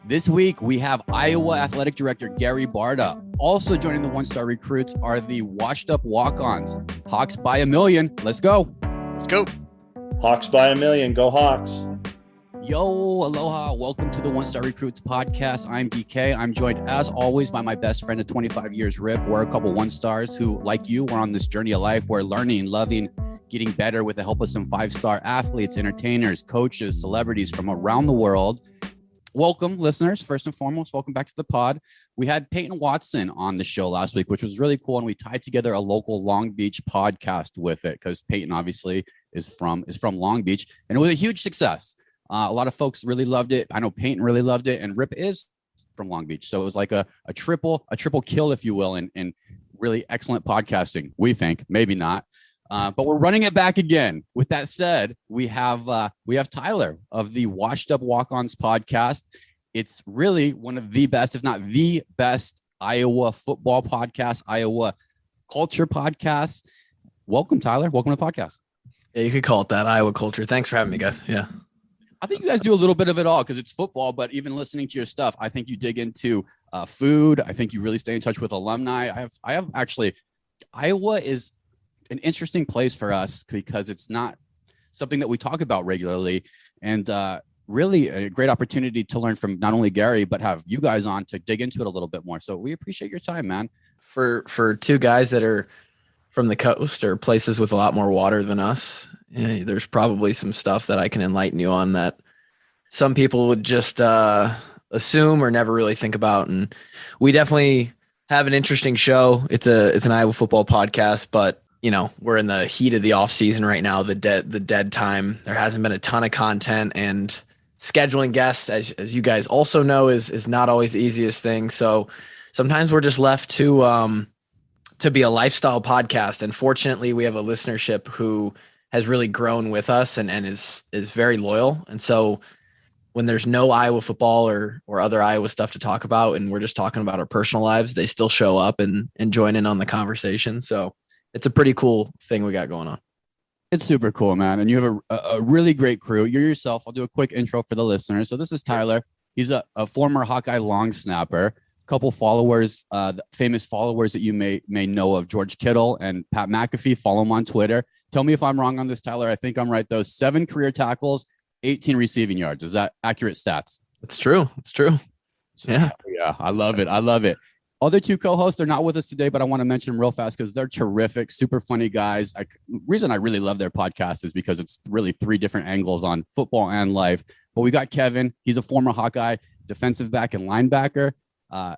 This week, we have Iowa Athletic Director Gary Barta. Also joining the one-star recruits are the washed-up walk-ons. Hawks by a million. Let's go. Let's go. Hawks by a million. Go Hawks. Yo, aloha. Welcome to the One-Star Recruits podcast. I'm DK. I'm joined, as always, by my best friend of 25 years, Rip. We're a couple one-stars who, like you, we're on this journey of life. We're learning, loving, getting better with the help of some five-star athletes, entertainers, coaches, celebrities from around the world. Welcome, listeners. First and foremost, welcome back to the pod. We had Peyton Watson on the show last week, which was really cool, and we tied together a local Long Beach podcast with it because Peyton obviously is from Long Beach, and it was a huge success. A lot of folks really loved it. I know Peyton really loved it, and Rip is from Long Beach, so it was like a triple kill, if you will, and really excellent podcasting. We think, maybe not. But we're running it back again. With that said, we have Tyler of the Washed Up Walk-Ons podcast. It's really one of the best, if not the best, Iowa football podcast, Iowa culture podcast. Welcome, Tyler. Welcome to the podcast. Yeah, you could call it that, Iowa culture. Thanks for having me, guys. Yeah. I think you guys do a little bit of it all because it's football, but even listening to your stuff, I think you dig into food. I think you really stay in touch with alumni. I have actually, Iowa is an interesting place for us because it's not something that we talk about regularly, and really a great opportunity to learn from not only Gary, but have you guys on to dig into it a little bit more. So we appreciate your time, man. For two guys that are from the coast or places with a lot more water than us, there's probably some stuff that I can enlighten you on that some people would just assume or never really think about. And we definitely have an interesting show. It's an Iowa football podcast, but you know, we're in the heat of the off season right now, the dead time. There hasn't been a ton of content, and scheduling guests, as you guys also know, is not always the easiest thing. So sometimes we're just left to be a lifestyle podcast. And fortunately, we have a listenership who has really grown with us and is very loyal. And so when there's no Iowa football or other Iowa stuff to talk about, and we're just talking about our personal lives, they still show up and join in on the conversation. So it's a pretty cool thing we got going on. It's super cool, man. And you have a really great crew. You're yourself. I'll do a quick intro for the listeners. So this is Tyler. He's a former Hawkeye long snapper. A couple followers, famous followers that you may know of, George Kittle and Pat McAfee. Follow him on Twitter. Tell me if I'm wrong on this, Tyler. I think I'm right, though. 7 career tackles, 18 receiving yards. Is that accurate stats? It's true. It's true. So, yeah. I love it. Other two co-hosts are not with us today, but I want to mention them real fast because they're terrific, super funny guys. Reason I really love their podcast is because it's really 3 different angles on football and life. But we got Kevin. He's a former Hawkeye defensive back and linebacker,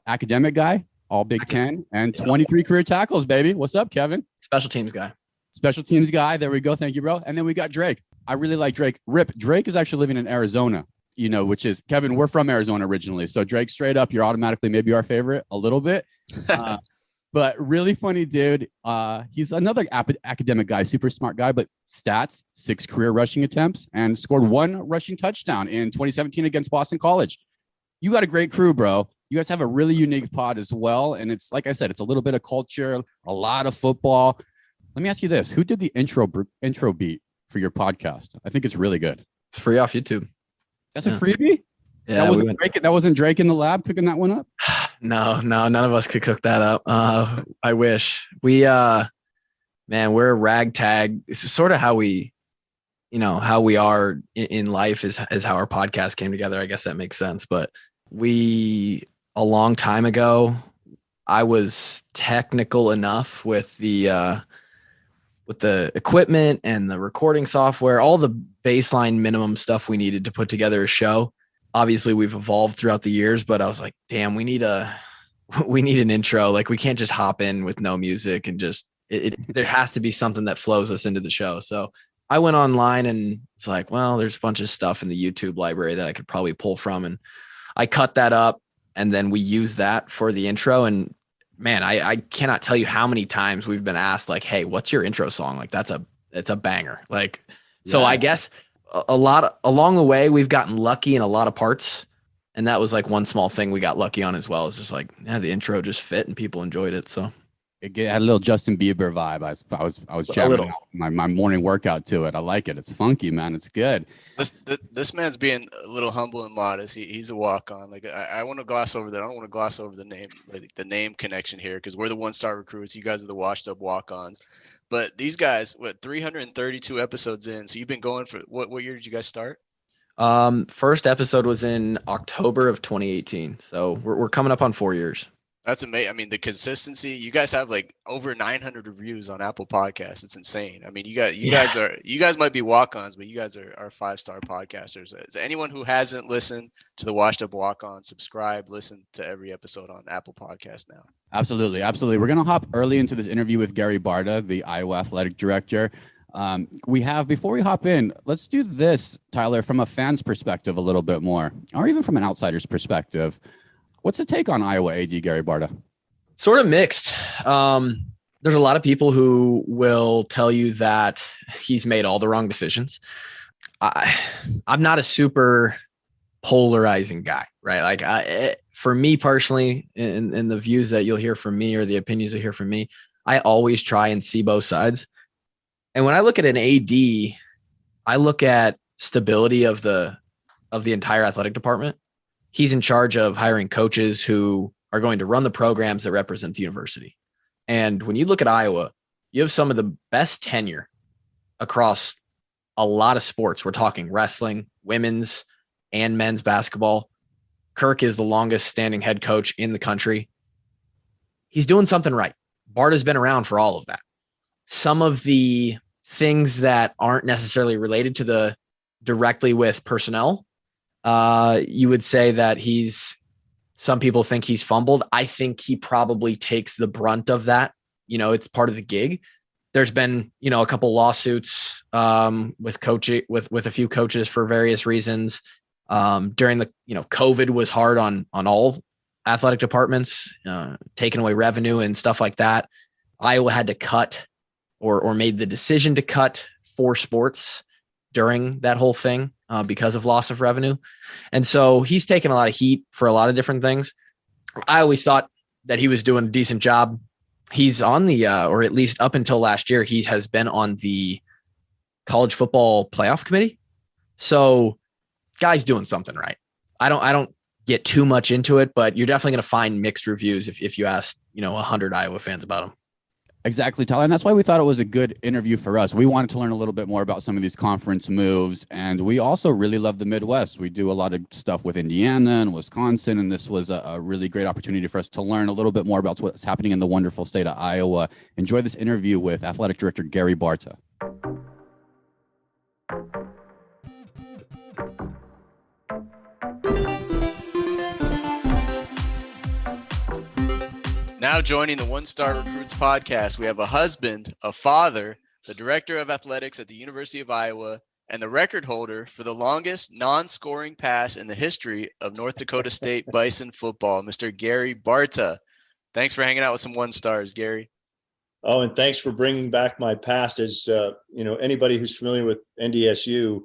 academic guy, all Big Ten, and 23 career tackles, baby. What's up, Kevin? Special teams guy. There we go. Thank you, bro. And then we got Drake. I really like Drake. Drake is actually living in Arizona. You know, which is Kevin, we're from Arizona originally. So Drake, straight up, you're automatically maybe our favorite a little bit, but really funny dude. He's another academic guy, super smart guy, but stats, 6 career rushing attempts and scored 1 rushing touchdown in 2017 against Boston College. You got a great crew, bro. You guys have a really unique pod as well. And it's, like I said, it's a little bit of culture, a lot of football. Let me ask you this. Who did the intro beat for your podcast? I think it's really good. It's free off YouTube. That's a freebie? Yeah, that wasn't Drake in the lab cooking that one up? No, none of us could cook that up. I wish. We're a ragtag. It's sort of how we are in life is how our podcast came together. I guess that makes sense. But a long time ago, I was technical enough with the equipment and the recording software, all the baseline minimum stuff we needed to put together a show. Obviously we've evolved throughout the years, but I was like, damn, we need an intro. Like we can't just hop in with no music and just, there has to be something that flows us into the show. So I went online and it's like, well, there's a bunch of stuff in the YouTube library that I could probably pull from. And I cut that up and then we use that for the intro. And man, I cannot tell you how many times we've been asked like, hey, what's your intro song? Like it's a banger. Like, so I guess a lot along the way, we've gotten lucky in a lot of parts. And that was like one small thing we got lucky on as well. It's just like, yeah, the intro just fit and people enjoyed it. So Had a little Justin Bieber vibe. I was jamming out my morning workout to it. I like it. It's funky, man. It's good. This man's being a little humble and modest. He's a walk-on. Like I want to gloss over that. I don't want to gloss over the name, like the name connection here, because we're the one-star recruits. You guys are the washed-up walk-ons. But these guys, 332 episodes in. So you've been going for what year did you guys start? First episode was in October of 2018. So we're coming up on 4 years. That's amazing. I mean, the consistency. You guys have like over 900 reviews on Apple Podcasts. It's insane. I mean, you guys might be walk-ons, but you guys are 5-star podcasters. Anyone who hasn't listened to the Washed Up Walk-On, subscribe, listen to every episode on Apple Podcasts now. Absolutely. We're gonna hop early into this interview with Gary Barta, the Iowa athletic director. Before we hop in, let's do this, Tyler, from a fan's perspective a little bit more, or even from an outsider's perspective. What's the take on Iowa AD Gary Barta? Sort of mixed. There's a lot of people who will tell you that he's made all the wrong decisions. I'm not a super polarizing guy, right? Like for me personally, in the views that you'll hear from me or the opinions you'll hear from me, I always try and see both sides. And when I look at an AD, I look at stability of the entire athletic department. He's in charge of hiring coaches who are going to run the programs that represent the university. And when you look at Iowa, you have some of the best tenure across a lot of sports. We're talking wrestling, women's and men's basketball. Kirk is the longest standing head coach in the country. He's doing something right. Barta's been around for all of that. Some of the things that aren't necessarily related to the directly with personnel, you would say that some people think he's fumbled. I think he probably takes the brunt of that. It's part of the gig. There's been, a couple lawsuits with coaching with a few coaches for various reasons. During the, COVID was hard on all athletic departments, taking away revenue and stuff like that. Iowa had to cut or made the decision to cut 4 sports during that whole thing because of loss of revenue. And so he's taken a lot of heat for a lot of different things. I always thought that he was doing a decent job. He's on the, or at least up until last year, he has been on the college football playoff committee. So guy's doing something right. I don't get too much into it, but you're definitely going to find mixed reviews if you ask, 100 Iowa fans about him. Exactly, Tyler. And that's why we thought it was a good interview for us. We wanted to learn a little bit more about some of these conference moves. And we also really love the Midwest. We do a lot of stuff with Indiana and Wisconsin. And this was a really great opportunity for us to learn a little bit more about what's happening in the wonderful state of Iowa. Enjoy this interview with athletic director Gary Barta. Now joining the One Star Recruits podcast, we have a husband, a father, the director of athletics at the University of Iowa, and the record holder for the longest non-scoring pass in the history of North Dakota State Bison football, Mr. Gary Barta. Thanks for hanging out with some One Stars, Gary. Oh, and thanks for bringing back my past. As anybody who's familiar with NDSU,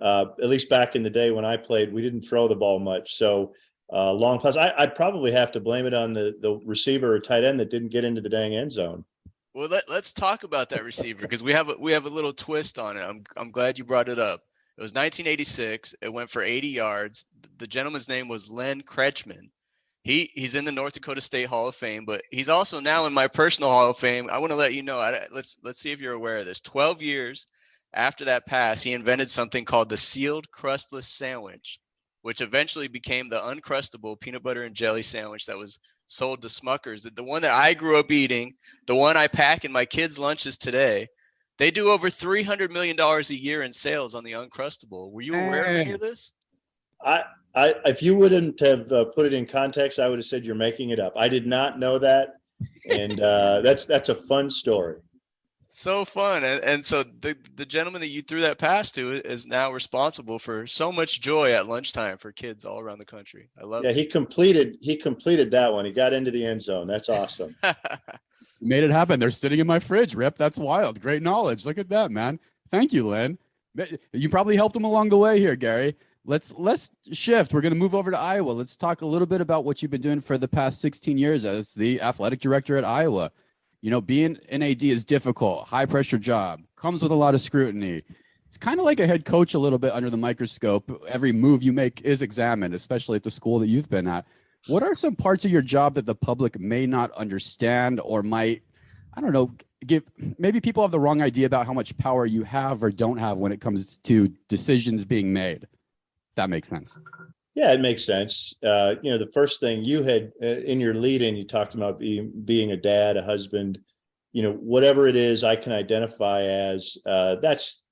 at least back in the day when I played, we didn't throw the ball much. So long pass. I'd probably have to blame it on the receiver or tight end that didn't get into the dang end zone. Well, let's talk about that receiver because we have a little twist on it. I'm glad you brought it up. It was 1986. It went for 80 yards. The gentleman's name was Len Kretschmann. He's in the North Dakota State Hall of Fame, but he's also now in my personal Hall of Fame. I want to let you know. Let's see if you're aware of this. 12 years after that pass, he invented something called the sealed crustless sandwich, which eventually became the uncrustable peanut butter and jelly sandwich that was sold to Smuckers. The one that I grew up eating, the one I pack in my kids' lunches today, they do over $300 million a year in sales on the Uncrustable. Were you aware of any of this? If you wouldn't have put it in context, I would have said you're making it up. I did not know that, and that's a fun story. So fun. And so the gentleman that you threw that pass to is now responsible for so much joy at lunchtime for kids all around the country. I love it. Yeah, he completed that one. He got into the end zone. That's awesome. Made it happen. They're sitting in my fridge, Rip. That's wild. Great knowledge. Look at that, man. Thank you, Len. You probably helped him along the way here, Gary. Let's shift. We're going to move over to Iowa. Let's talk a little bit about what you've been doing for the past 16 years as the athletic director at Iowa. being an AD is difficult, high pressure job, comes with a lot of scrutiny. It's kind of like a head coach a little bit under the microscope. Every move you make is examined, especially at the school that you've been at. What are some parts of your job that the public may not understand or might, I don't know, maybe people have the wrong idea about how much power you have or don't have when it comes to decisions being made? That makes sense. Yeah, it makes sense. The first thing you had in your lead-in, you talked about being a dad, a husband, whatever it is I can identify as,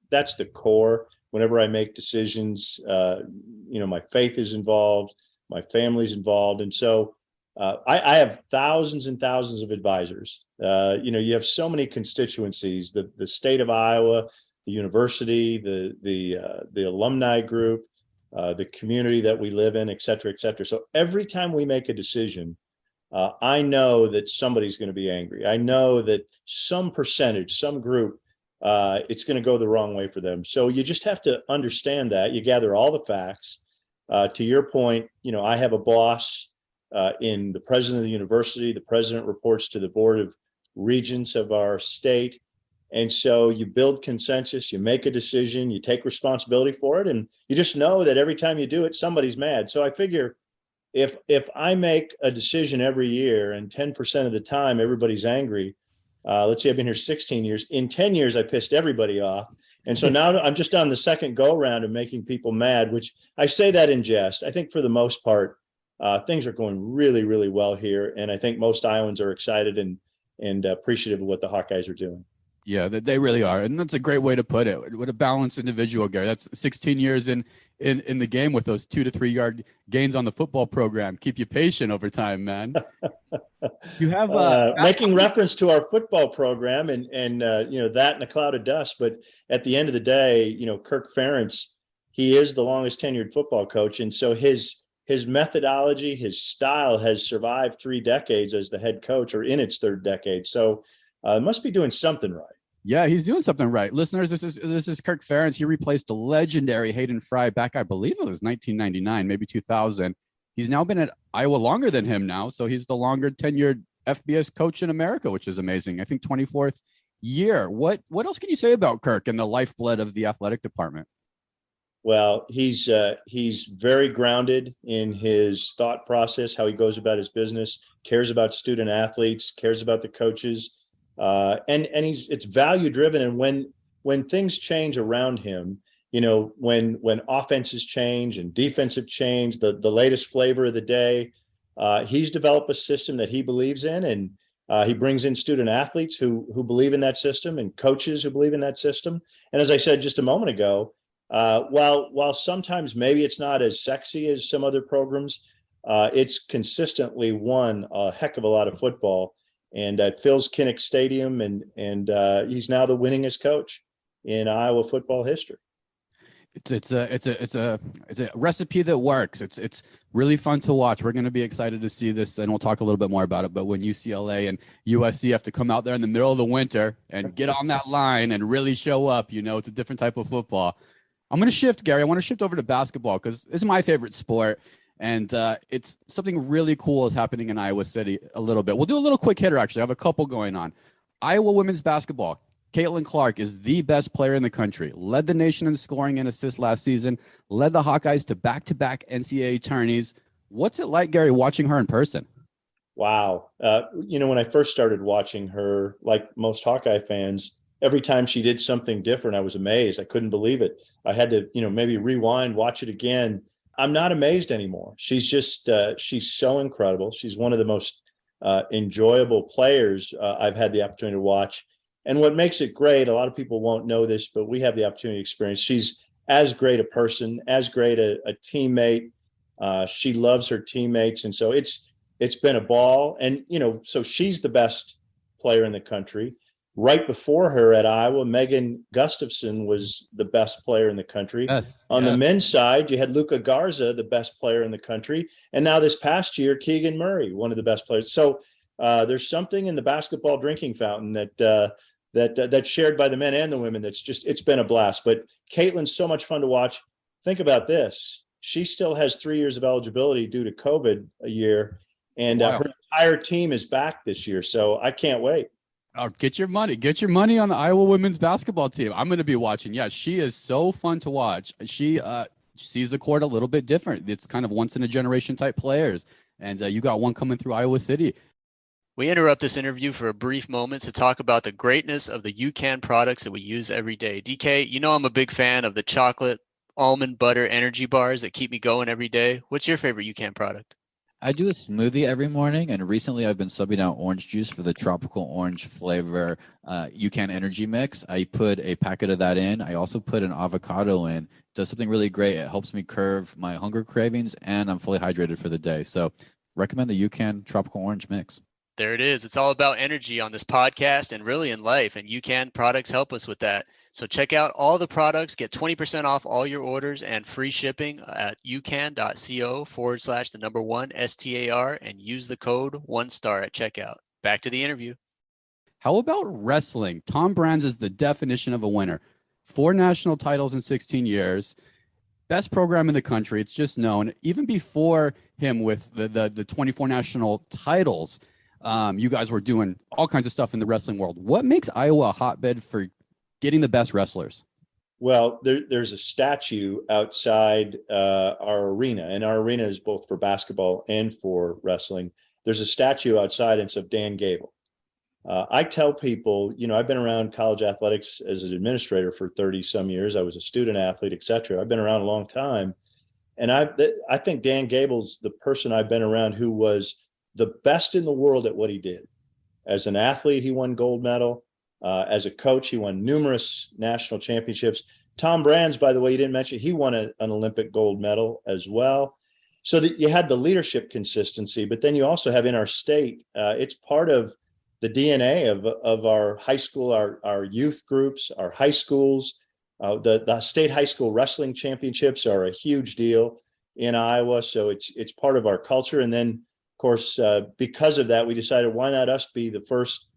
that's the core. Whenever I make decisions, my faith is involved, my family's involved. And so I have thousands and thousands of advisors. You have so many constituencies, the state of Iowa, the university, the alumni group, the community that we live in, et cetera, et cetera. So every time we make a decision, I know that somebody's going to be angry. I know that some percentage, some group, it's going to go the wrong way for them. So you just have to understand that. You gather all the facts. To your point, I have a boss in the president of the university. The president reports to the board of regents of our state. And so you build consensus, you make a decision, you take responsibility for it, and you just know that every time you do it, somebody's mad. So I figure if I make a decision every year and 10% of the time everybody's angry, let's say I've been here 16 years, in 10 years I pissed everybody off. And so now I'm just on the second go round of making people mad, which I say that in jest. I think for the most part, things are going really, really well here. And I think most Iowans are excited and appreciative of what the Hawkeyes are doing. Yeah, they really are. And that's a great way to put it. What a balanced individual, Gary. That's 16 years in the game with those 2 to 3 yard gains on the football program. Keep you patient over time, man. You have making reference to our football program and that in a cloud of dust. But at the end of the day, Kirk Ferentz, he is the longest tenured football coach. And so his methodology, his style has survived 3 decades as the head coach, or in its 3rd decade. So must be doing something right. Yeah, he's doing something right. Listeners, this is Kirk Ferentz. He replaced the legendary Hayden Fry back, I believe it was 1999, maybe 2000. He's now been at Iowa longer than him now, so he's the longer tenured FBS coach in America, which is amazing. I think 24th year. What else can you say about Kirk and the lifeblood of the athletic department? Well, he's very grounded in his thought process, how he goes about his business, cares about student athletes, cares about the coaches. And it's value driven. And when things change around him, when offenses change and defensive change, the latest flavor of the day, he's developed a system that he believes in, and he brings in student athletes who believe in that system and coaches who believe in that system. And as I said just a moment ago, while sometimes maybe it's not as sexy as some other programs, it's consistently won a heck of a lot of football. And at Phil's Kinnick Stadium, and he's now the winningest coach in Iowa football history. It's a recipe that works. It's really fun to watch. We're going to be excited to see this, and we'll talk a little bit more about it. But when UCLA and USC have to come out there in the middle of the winter and get on that line and really show up, it's a different type of football. I'm going to shift, Gary. I want to shift over to basketball because it's my favorite sport. And it's something really cool is happening in Iowa City a little bit. We'll do a little quick hitter, actually. I have a couple going on. Iowa women's basketball. Caitlin Clark is the best player in the country. Led the nation in scoring and assists last season. Led the Hawkeyes to back-to-back NCAA tourneys. What's it like, Gary, watching her in person? Wow. When I first started watching her, like most Hawkeye fans, every time she did something different, I was amazed. I couldn't believe it. I had to, maybe rewind, watch it again. I'm not amazed anymore. She's just, she's so incredible. She's one of the most enjoyable players I've had the opportunity to watch. And what makes it great, a lot of people won't know this, but we have the opportunity to experience. She's as great a person, as great a teammate. She loves her teammates. And so it's been a ball. And, so she's the best player in the country. Right before her at Iowa, Megan Gustafson was the best player in the country. Yes, on the men's side, you had Luka Garza, the best player in the country. And now this past year, Keegan Murray, one of the best players. So there's something in the basketball drinking fountain that's shared by the men and the women. It's been a blast. But Caitlin's so much fun to watch. Think about this. She still has 3 years of eligibility due to COVID a year. And wow. Her entire team is back this year. So I can't wait. Get your money. Get your money on the Iowa women's basketball team. I'm going to be watching. Yeah, she is so fun to watch. She sees the court a little bit different. It's kind of once in a generation type players. And you got one coming through Iowa City. We interrupt this interview for a brief moment to talk about the greatness of the UCAN products that we use every day. DK, you know I'm a big fan of the chocolate almond butter energy bars that keep me going every day. What's your favorite UCAN product? I do a smoothie every morning, and recently I've been subbing out orange juice for the tropical orange flavor UCAN energy mix. I put a packet of that in. I also put an avocado in. It does something really great. It helps me curb my hunger cravings, and I'm fully hydrated for the day. So recommend the UCAN tropical orange mix. There it is. It's all about energy on this podcast and really in life, and UCAN products help us with that. So check out all the products, get 20% off all your orders and free shipping at ucan.co/1STAR and use the code 1STAR at checkout. Back to the interview. How about wrestling? Tom Brands is the definition of a winner. 4 national titles in 16 years. Best program in the country. It's just known. Even before him with the 24 national titles, you guys were doing all kinds of stuff in the wrestling world. What makes Iowa a hotbed for getting the best wrestlers? Well, there's a statue outside our arena, and our arena is both for basketball and for wrestling. There's a statue outside, and it's of Dan Gable. I tell people, I've been around college athletics as an administrator for 30 some years. I was a student athlete, et cetera. I've been around a long time. And I think Dan Gable's the person I've been around who was the best in the world at what he did. As an athlete, he won gold medal. As a coach, he won numerous national championships. Tom Brands, by the way, you didn't mention, he won an Olympic gold medal as well. So that you had the leadership consistency, but then you also have in our state, it's part of the DNA of our high school, our youth groups, our high schools. The state high school wrestling championships are a huge deal in Iowa. So it's part of our culture. And then, of course, because of that, we decided why not us be the first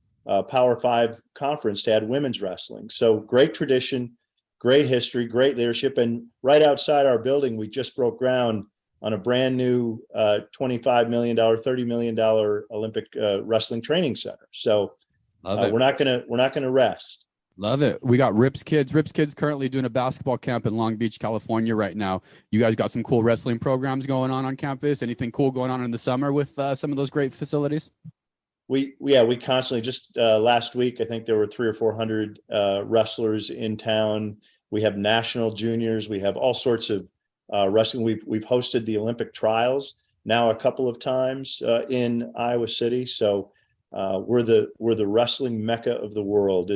Power 5 conference to add women's wrestling. So great tradition, great history, great leadership. And right outside our building, we just broke ground on a brand new $25 million, $30 million Olympic wrestling training center. So we're not gonna rest. Love it. We got Rip's Kids. Rip's Kids currently doing a basketball camp in Long Beach, California right now. You guys got some cool wrestling programs going on campus. Anything cool going on in the summer with some of those great facilities? We constantly, just last week, I think there were 300 or 400 wrestlers in town. We have national juniors. We have all sorts of wrestling. We've hosted the Olympic trials now a couple of times in Iowa City. So we're the wrestling mecca of the world.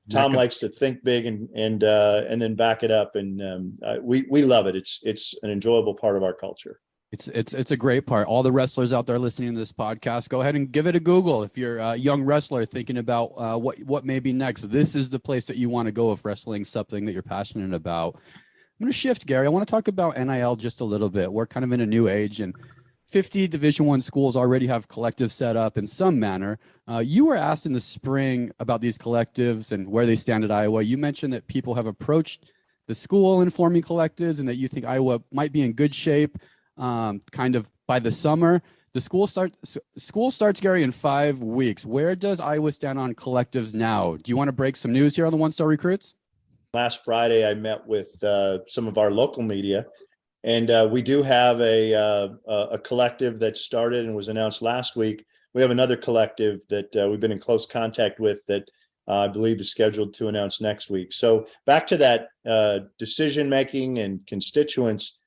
Tom likes to think big and then back it up, and we love it. It's an enjoyable part of our culture. It's a great part. All the wrestlers out there listening to this podcast, go ahead and give it a Google. If you're a young wrestler thinking about what may be next, this is the place that you want to go if wrestling's something that you're passionate about. I'm going to shift, Gary. I want to talk about NIL just a little bit. We're kind of in a new age, and 50 Division I schools already have collectives set up in some manner. You were asked in the spring about these collectives and where they stand at Iowa. You mentioned that people have approached the school in forming collectives and that you think Iowa might be in good shape kind of by the summer. The school starts, Gary, in 5 weeks. Where does Iowa stand on collectives now? Do you want to break some news here on the One Star Recruits? Last Friday, I met with some of our local media, and we do have a collective that started and was announced last week. We have another collective that we've been in close contact with that I believe is scheduled to announce next week. So back to that decision making and constituents.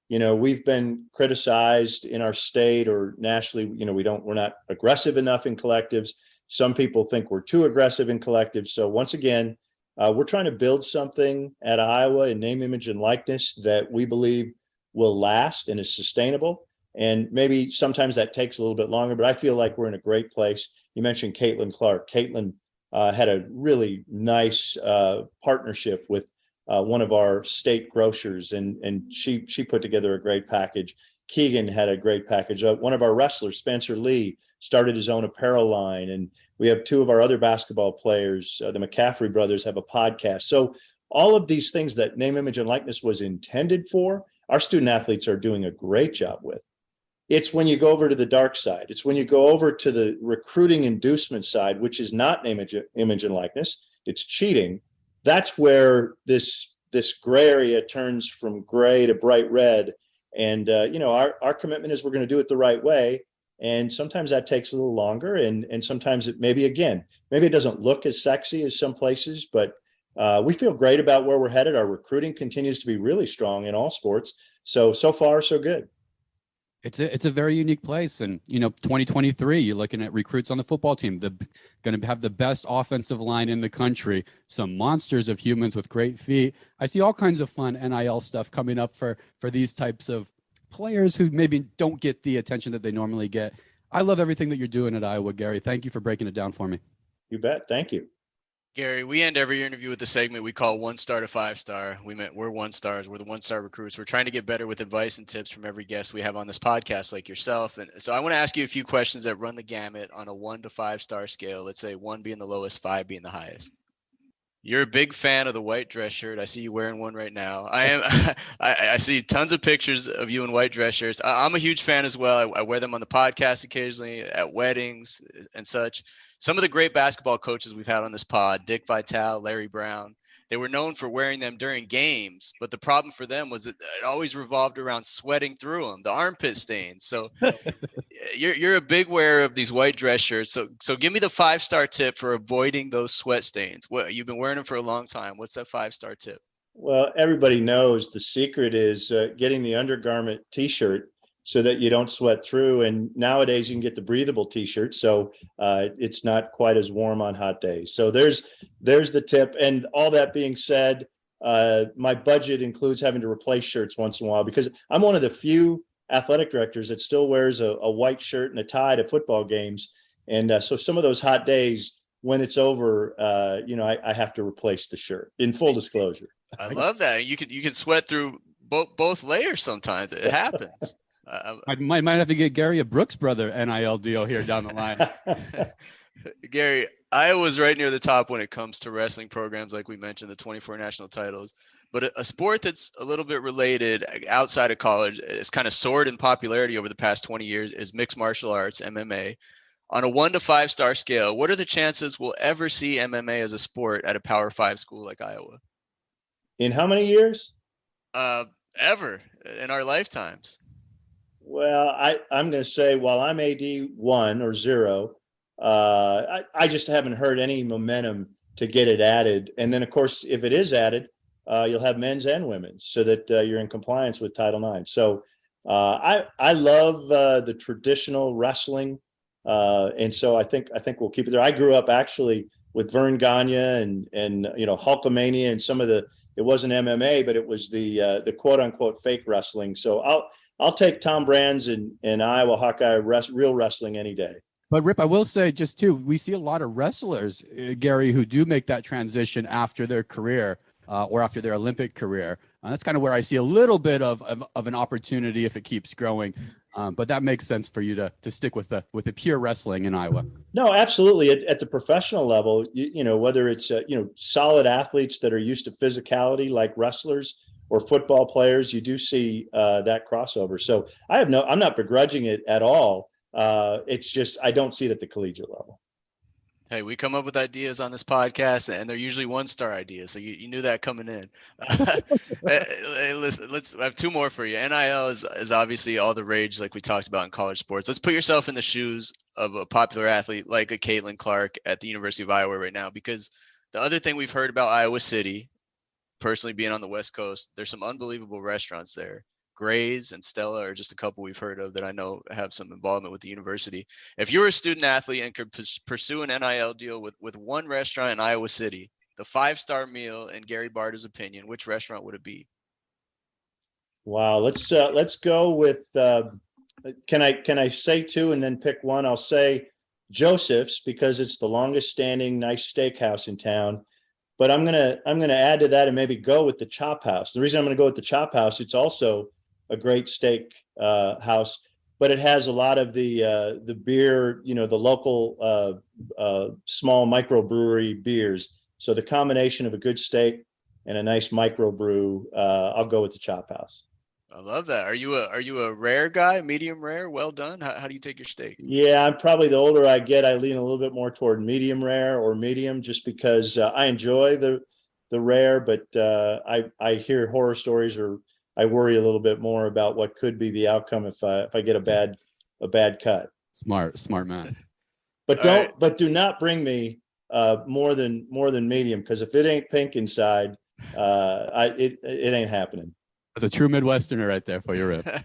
We've been criticized in our state or nationally. We're not aggressive enough in collectives. Some people think we're too aggressive in collectives. So once again, we're trying to build something at Iowa in name, image, and likeness that we believe will last and is sustainable. And maybe sometimes that takes a little bit longer, but I feel like we're in a great place. You mentioned Caitlin Clark. Caitlin had a really nice partnership with one of our state grocers, and she put together a great package. Keegan had a great package. One of our wrestlers, Spencer Lee, started his own apparel line, and we have 2 of our other basketball players, the McCaffrey brothers, have a podcast. So all of these things that name, image, and likeness was intended for, our student athletes are doing a great job with. It's when you go over to the dark side. It's when you go over to the recruiting inducement side, which is not image and likeness. It's cheating. That's where this gray area turns from gray to bright red. And our commitment is we're going to do it the right way. And sometimes that takes a little longer, and sometimes it maybe it doesn't look as sexy as some places, but we feel great about where we're headed. Our recruiting continues to be really strong in all sports. So far, so good. It's a very unique place. And, 2023, you're looking at recruits on the football team, going to have the best offensive line in the country, some monsters of humans with great feet. I see all kinds of fun NIL stuff coming up for these types of players who maybe don't get the attention that they normally get. I love everything that you're doing at Iowa, Gary. Thank you for breaking it down for me. You bet. Thank you. Gary, we end every interview with the segment we call 1 star to 5 star. We're 1 stars. We're the 1 star recruits. We're trying to get better with advice and tips from every guest we have on this podcast, like yourself. And so I want to ask you a few questions that run the gamut on a 1 to 5 star scale. Let's say 1 being the lowest, 5 being the highest. You're a big fan of the white dress shirt. I see you wearing one right now. I am. I see tons of pictures of you in white dress shirts. I'm a huge fan as well. I wear them on the podcast occasionally, at weddings and such. Some of the great basketball coaches we've had on this pod, Dick Vitale, Larry Brown, they were known for wearing them during games. But the problem for them was that it always revolved around sweating through them, the armpit stains. So you're a big wearer of these white dress shirts. So give me the 5-star tip for avoiding those sweat stains. What, you've been wearing them for a long time. What's that 5-star tip? Well, everybody knows the secret is getting the undergarment T-shirt so that you don't sweat through. And nowadays you can get the breathable T-shirt, so it's not quite as warm on hot days. So there's the tip. And all that being said, my budget includes having to replace shirts once in a while, because I'm one of the few athletic directors that still wears a white shirt and a tie to football games. And so some of those hot days, when it's over, I have to replace the shirt, in full disclosure. I love that. You can sweat through both layers sometimes. It happens. I might have to get Gary a Brooks Brother NIL deal here down the line. Gary, Iowa's right near the top when it comes to wrestling programs, like we mentioned, the 24 national titles. But a sport that's a little bit related outside of college, it's kind of soared in popularity over the past 20 years, is mixed martial arts, MMA. On a 1 to 5-star scale, what are the chances we'll ever see MMA as a sport at a Power 5 school like Iowa? In how many years? Ever in our lifetimes. Well, I'm going to say, while I'm AD 1 or 0, I just haven't heard any momentum to get it added. And then, of course, if it is added, you'll have men's and women's, so that you're in compliance with Title IX. So I love the traditional wrestling, and so I think we'll keep it there. I grew up actually with Vern Gagne and Hulkamania, and some of the, it wasn't MMA, but it was the quote unquote fake wrestling. So I'll take Tom Brand's and Iowa Hawkeye real wrestling any day. But Rip, I will say just too, we see a lot of wrestlers, Gary, who do make that transition after their career or after their Olympic career. That's kind of where I see a little bit of an opportunity if it keeps growing. But that makes sense for you to stick with the pure wrestling in Iowa. No, absolutely. At the professional level, whether it's solid athletes that are used to physicality like wrestlers or football players, you do see that crossover. So I'm not begrudging it at all. It's just I don't see it at the collegiate level. Hey, we come up with ideas on this podcast, and they're usually 1-star ideas. So you knew that coming in. Hey, listen, I have 2 more for you. NIL is obviously all the rage, like we talked about in college sports. Let's put yourself in the shoes of a popular athlete like a Caitlin Clark at the University of Iowa right now, because the other thing we've heard about Iowa City, personally being on the West Coast, there's some unbelievable restaurants there. Gray's and Stella are just a couple we've heard of that I know have some involvement with the university. If you were a student athlete and could pursue an NIL deal with one restaurant in Iowa City, the 5-star meal in Gary Barta's opinion, which restaurant would it be? Wow, let's go with. Can I say 2 and then pick one? I'll say Joseph's, because it's the longest standing nice steakhouse in town. But I'm gonna add to that and maybe go with the Chop House. The reason I'm gonna go with the Chop House, it's also a great steak house, but it has a lot of the beer, the local small microbrewery beers. So the combination of a good steak and a nice microbrew, I'll go with the Chop House. I love that. Are you a rare guy, medium rare, well done? How do you take your steak? Yeah, I'm probably, the older I get, I lean a little bit more toward medium rare or medium, just because I enjoy the rare, but I hear horror stories, or I worry a little bit more about what could be the outcome if I get a bad cut. Smart man. But do not bring me more than medium, because if it ain't pink inside, it ain't happening. That's a true Midwesterner right there for you, Rip. All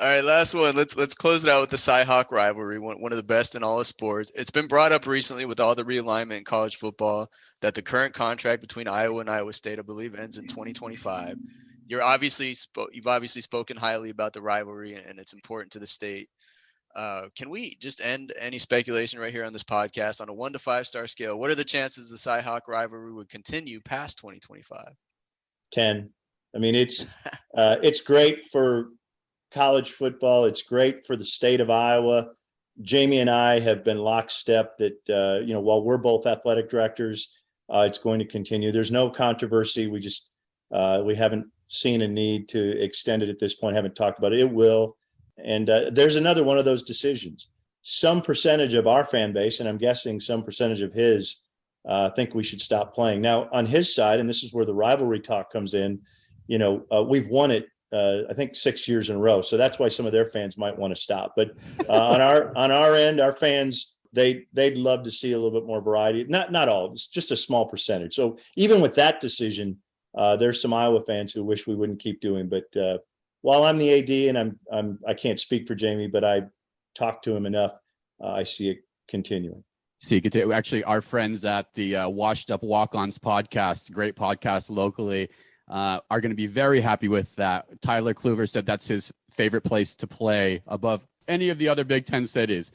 right, last one. Let's close it out with the Cy-Hawk rivalry, one of the best in all of sports. It's been brought up recently with all the realignment in college football that the current contract between Iowa and Iowa State, I believe, ends in 2025. You've obviously spoken highly about the rivalry, and it's important to the state. Can we just end any speculation right here on this podcast on a 1 to 5 star scale? What are the chances the Cy-Hawk rivalry would continue past 2025? 10. I mean, it's great for college football. It's great for the state of Iowa. Jamie and I have been lockstep that, while we're both athletic directors, it's going to continue. There's no controversy. We haven't seen a need to extend it at this point. Haven't talked about it. It will. And there's another one of those decisions. Some percentage of our fan base, and I'm guessing some percentage of his, think we should stop playing. Now, on his side, and this is where the rivalry talk comes in, we've won it, I think 6 years in a row. So that's why some of their fans might want to stop. But on our end, our fans, they'd love to see a little bit more variety. Not all, it's just a small percentage. So even with that decision, there's some Iowa fans who wish we wouldn't keep doing. But while I'm the AD and I can't speak for Jamie, but I talked to him enough, I see it continuing. Actually, our friends at the Washed Up Walk-Ons podcast, great podcast locally, are going to be very happy with that. Tyler Kluver said that's his favorite place to play above any of the other Big Ten cities.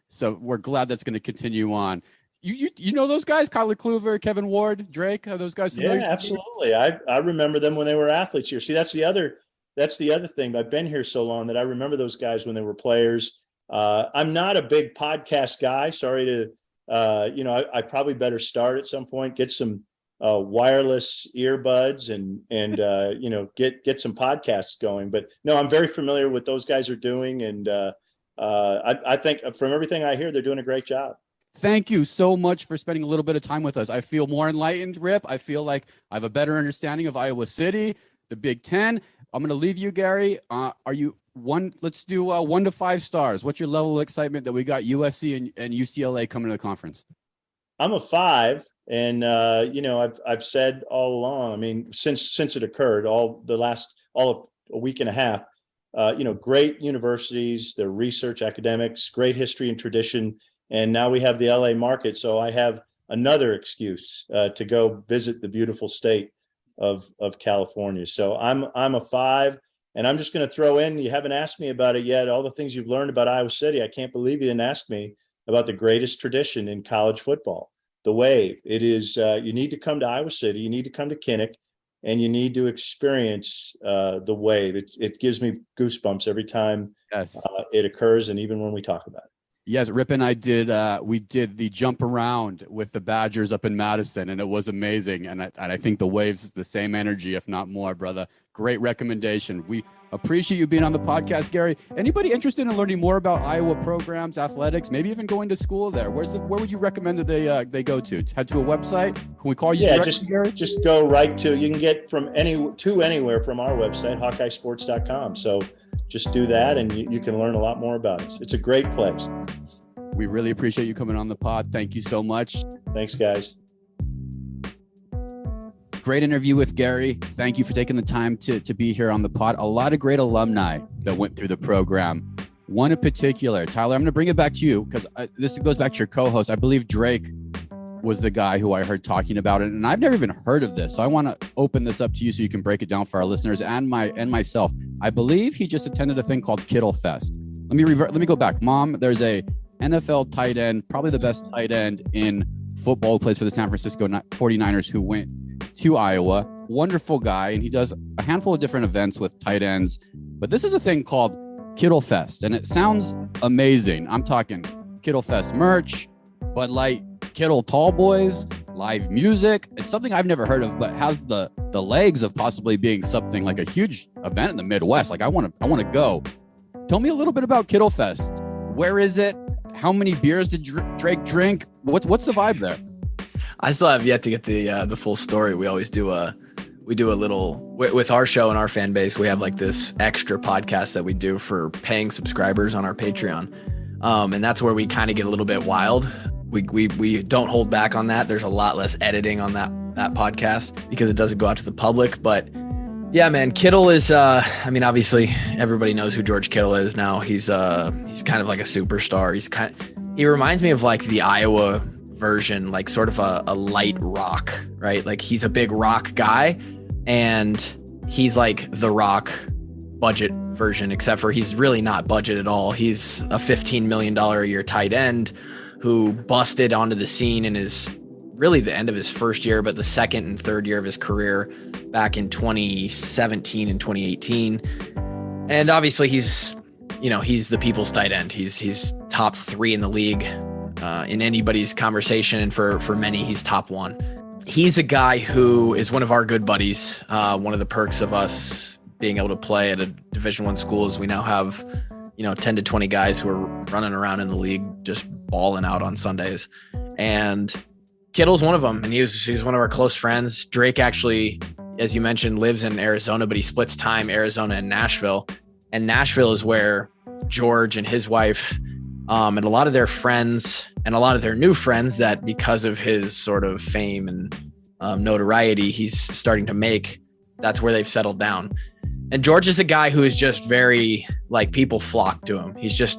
So we're glad that's going to continue on. You know those guys, Tyler Kluver, Kevin Ward, Drake, are those guys familiar? Yeah, absolutely. I remember them when they were athletes here. See, that's the other thing. I've been here so long that I remember those guys when they were players. I'm not a big podcast guy. Sorry to, I probably better start at some point, get some wireless earbuds and get some podcasts going. But no, I'm very familiar with what those guys are doing. And I think from everything I hear, they're doing a great job. Thank you so much for spending a little bit of time with us. I feel more enlightened, Rip. I feel like I have a better understanding of Iowa City, the Big Ten. I'm going to leave you, Gary. Let's do 1 to 5 stars. What's your level of excitement that we got USC and UCLA coming to the conference? I'm a 5. And, I've said all along, I mean, since it occurred, all of a week and a half, great universities, their research academics, great history and tradition. And now we have the LA market. So I have another excuse to go visit the beautiful state of California. So I'm a 5. And I'm just going to throw in, you haven't asked me about it yet, all the things you've learned about Iowa City. I can't believe you didn't ask me about the greatest tradition in college football, the Wave. It is, you need to come to Iowa City, you need to come to Kinnick, and you need to experience the Wave. It gives me goosebumps every time it occurs, and even when we talk about it. Yes, Rip and I did the jump around with the Badgers up in Madison, and it was amazing. And I think the Waves is the same energy, if not more, brother. Great recommendation. We appreciate you being on the podcast, Gary. Anybody interested in learning more about Iowa programs, athletics, maybe even going to school there? Where would you recommend that they go to? Head to a website? Can we call you? Yeah, just go right to. You can get from anywhere from our website, HawkeyeSports.com. So just do that, and you can learn a lot more about it. It's a great place. We really appreciate you coming on the pod. Thank you so much. Thanks, guys. Great interview with Gary. Thank you for taking the time to be here on the pod. A lot of great alumni that went through the program. One in particular, Tyler, I'm going to bring it back to you because this goes back to your co-host. I believe Drake was the guy who I heard talking about it, and I've never even heard of this. So I want to open this up to you so you can break it down for our listeners and myself. I believe he just attended a thing called Kittle Fest. Let me go back. Mom, there's a NFL tight end, probably the best tight end in football, who plays for the San Francisco 49ers, who went to Iowa. Wonderful guy, and he does a handful of different events with tight ends. But this is a thing called Kittle Fest, and it sounds amazing. I'm talking Kittle Fest merch, Bud Light Kittle Tall Boys, live music. It's something I've never heard of, but has the legs of possibly being something like a huge event in the Midwest. Like I want to go. Tell me a little bit about Kittle Fest. Where is it? How many beers did Drake drink? What's the vibe there? I still have yet to get the full story. We always do a little with our show and our fan base. We have like this extra podcast that we do for paying subscribers on our Patreon. And that's where we kind of get a little bit wild. We don't hold back on that. There's a lot less editing on that podcast because it doesn't go out to the public. But yeah, man, Kittle is, obviously everybody knows who George Kittle is now. He's kind of like a superstar. He reminds me of like the Iowa version, like sort of a light rock, right? Like he's a big rock guy and he's like the Rock budget version, except for he's really not budget at all. He's a $15 million a year tight end who busted onto the scene in his really the end of his first year, but the second and third year of his career back in 2017 and 2018. And obviously he's the people's tight end. He's top 3 in the league in anybody's conversation. And for many, he's top 1. He's a guy who is one of our good buddies. One of the perks of us being able to play at a Division I school is we now have, 10 to 20 guys who are running around in the league, just balling out on Sundays. And Kittle's one of them. And he's one of our close friends. Drake actually, as you mentioned, lives in Arizona, but he splits time Arizona and Nashville. And Nashville is where George and his wife and a lot of their friends and a lot of their new friends that because of his sort of fame and notoriety he's starting to make, that's where they've settled down. And George is a guy who is just very, like, people flock to him. He's just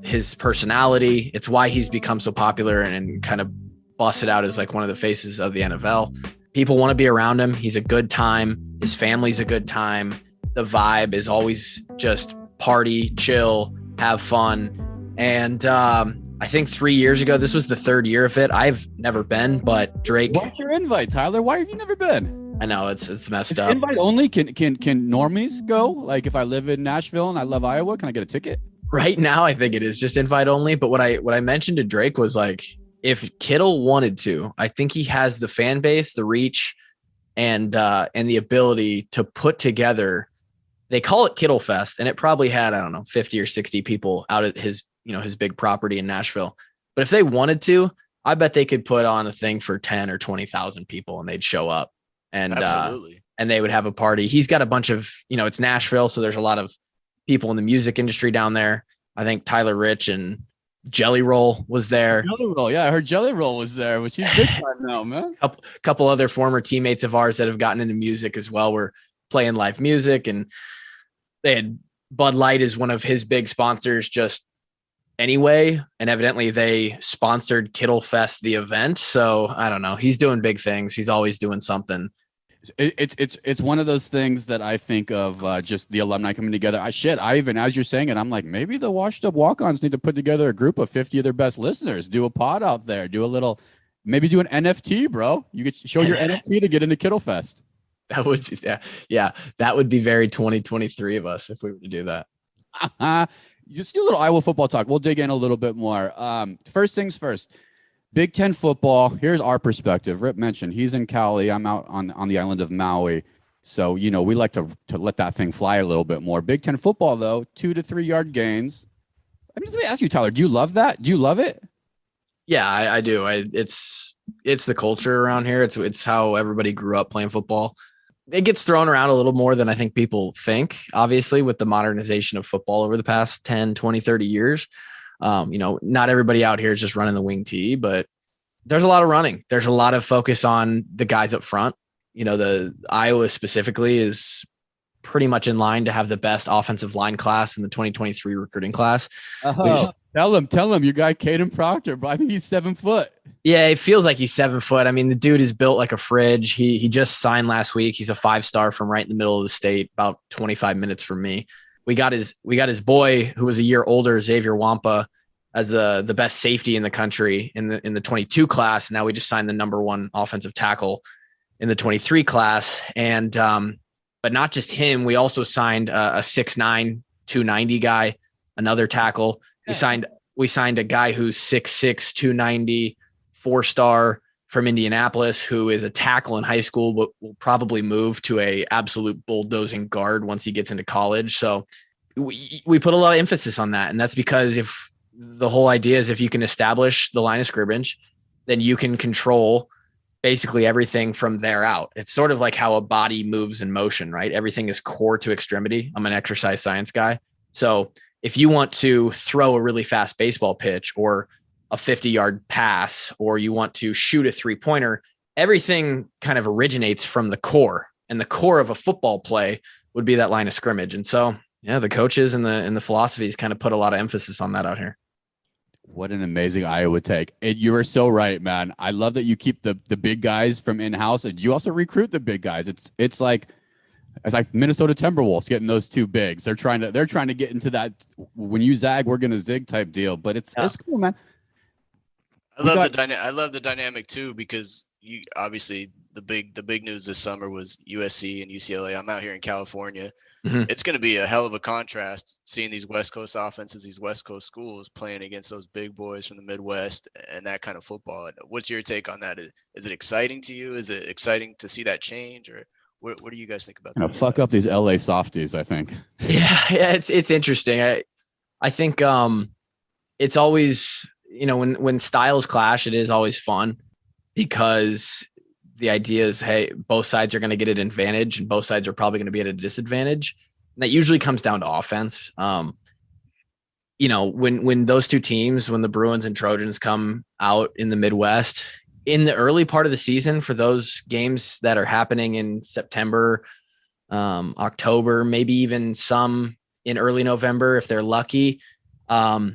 his personality. It's why he's become so popular and kind of busted out as like one of the faces of the NFL. People want to be around him. He's a good time. His family's a good time. The vibe is always just party, chill, have fun. And I think 3 years ago, this was the third year of it. I've never been, but Drake. What's your invite, Tyler? Why have you never been? I know it's messed up. Invite only? Can normies go? Like if I live in Nashville and I love Iowa, can I get a ticket? Right now, I think it is just invite only. But what I mentioned to Drake was like, if Kittle wanted to, I think he has the fan base, the reach, and the ability to put together. They call it Kittle Fest, and it probably had, I don't know, 50 or 60 people out at his big property in Nashville. But if they wanted to, I bet they could put on a thing for 10 or 20,000 people and they'd show up and Absolutely. And they would have a party. He's got a bunch of, it's Nashville. So there's a lot of people in the music industry down there. I think Tyler Rich and Jelly Roll was there. Jelly Roll. Yeah, I heard Jelly Roll was there, which he's big time now, man. Couple other former teammates of ours that have gotten into music as well were playing live music, and they had Bud Light is one of his big sponsors just anyway. And evidently they sponsored Kittle Fest, the event. So I don't know. He's doing big things. He's always doing something. It's one of those things that I think of just the alumni coming together. I even, as you're saying it, I'm like, maybe the washed up walk-ons need to put together a group of 50 of their best listeners, do a pod out there, maybe do an NFT, bro. You could show your NFT to get into Kittle Fest. That would be, yeah. That would be very 2023 of us if we were to do that. Just do a little Iowa football talk. We'll dig in a little bit more. First things first. Big Ten football. Here's our perspective. Rip mentioned he's in Cali. I'm out on the island of Maui. So, we like to let that thing fly a little bit more. Big Ten football, though, 2 to 3 yard gains. Let me ask you, Tyler, do you love that? Do you love it? Yeah, I do. It's the culture around here. It's how everybody grew up playing football. It gets thrown around a little more than I think people think, obviously, with the modernization of football over the past 10, 20, 30 years. Not everybody out here is just running the wing tee, but there's a lot of running. There's a lot of focus on the guys up front. The Iowa specifically is pretty much in line to have the best offensive line class in the 2023 recruiting class. Tell him your guy, Caden Proctor, but I think he's 7 foot. Yeah, it feels like he's 7 foot. I mean, the dude is built like a fridge. He just signed last week. He's a 5-star from right in the middle of the state, about 25 minutes from me. We got his boy who was a year older, Xavier Wampa, as the best safety in the country in the 22 class. Now we just signed the number 1 offensive tackle in the 23 class. And but not just him, we also signed a 6'9", 290 guy, another tackle. We signed a guy who's 6'6", 290, 4-star from Indianapolis who is a tackle in high school, but will probably move to a absolute bulldozing guard once he gets into college. So we put a lot of emphasis on that. And that's because if the whole idea is if you can establish the line of scrimmage, then you can control basically everything from there out. It's sort of like how a body moves in motion, right? Everything is core to extremity. I'm an exercise science guy. So if you want to throw a really fast baseball pitch or a 50-yard pass, or you want to shoot a 3-pointer, everything kind of originates from the core, and the core of a football play would be that line of scrimmage. And so, yeah, the coaches and the philosophies kind of put a lot of emphasis on that out here. What an amazing Iowa take. You are so right, man. I love that you keep the big guys from in-house, and you also recruit the big guys. It's like Minnesota Timberwolves getting those two bigs. They're trying to get into that when you zag, we're gonna zig type deal. But it's cool, man. I love the dynamic too, because you obviously the big news this summer was USC and UCLA. I'm out here in California. Mm-hmm. It's going to be a hell of a contrast seeing these West Coast offenses, these West Coast schools playing against those big boys from the Midwest and that kind of football. What's your take on that? Is it exciting to you? Is it exciting to see that change, or what do you guys think about that? Fuck up these LA softies, I think. Yeah, it's interesting. I think it's always, when styles clash, it is always fun because the idea is, hey, both sides are going to get an advantage and both sides are probably going to be at a disadvantage. And that usually comes down to offense. When those two teams, when the Bruins and Trojans come out in the Midwest in the early part of the season, for those games that are happening in September, October, maybe even some in early November, if they're lucky, I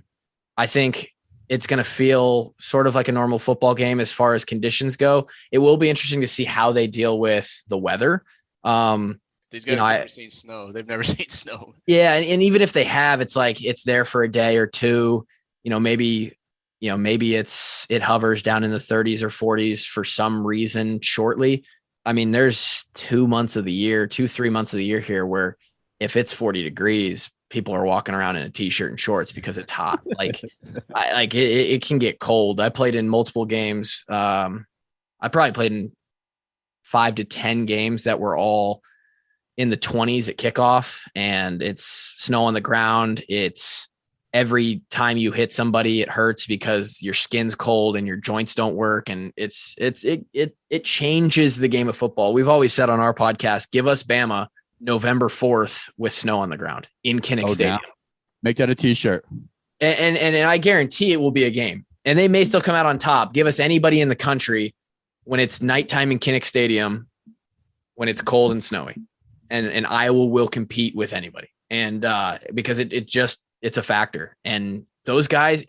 think it's going to feel sort of like a normal football game as far as conditions go. It will be interesting to see how they deal with the weather. These guys have never seen snow. They've never seen snow. Yeah. And even if they have, it's like, it's there for a day or two, maybe it hovers down in the 30s or 40s for some reason shortly. I mean, there's 3 months of the year here where if it's 40 degrees, people are walking around in a t-shirt and shorts because it's hot. It can get cold. I played in multiple games. I probably played in 5 to 10 games that were all in the 20s at kickoff, and it's snow on the ground. It's every time you hit somebody, it hurts because your skin's cold and your joints don't work. And it changes the game of football. We've always said on our podcast, give us Bama November 4th with snow on the ground in Kinnick Stadium. Damn. Make that a t-shirt. And I guarantee it will be a game. And they may still come out on top. Give us anybody in the country when it's nighttime in Kinnick Stadium, when it's cold and snowy. And Iowa will compete with anybody. And because it's a factor. And those guys,